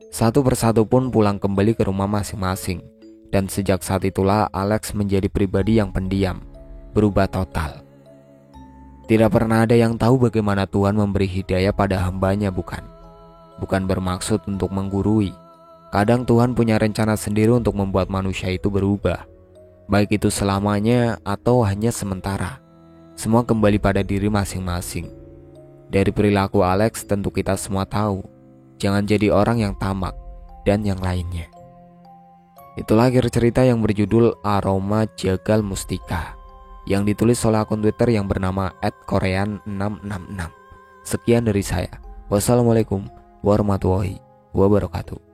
Satu persatu pun pulang kembali ke rumah masing-masing, dan sejak saat itulah Alex menjadi pribadi yang pendiam, berubah total. Tidak pernah ada yang tahu bagaimana Tuhan memberi hidayah pada hambanya, bukan bermaksud untuk menggurui. Kadang Tuhan punya rencana sendiri untuk membuat manusia itu berubah, baik itu selamanya atau hanya sementara. Semua kembali pada diri masing-masing. Dari perilaku Alex tentu kita semua tahu, jangan jadi orang yang tamak dan yang lainnya. Itulah akhir cerita yang berjudul Aroma Jagal Mustika, yang ditulis oleh akun Twitter yang bernama @korean666. Sekian dari saya. Wassalamualaikum warahmatullahi wabarakatuh.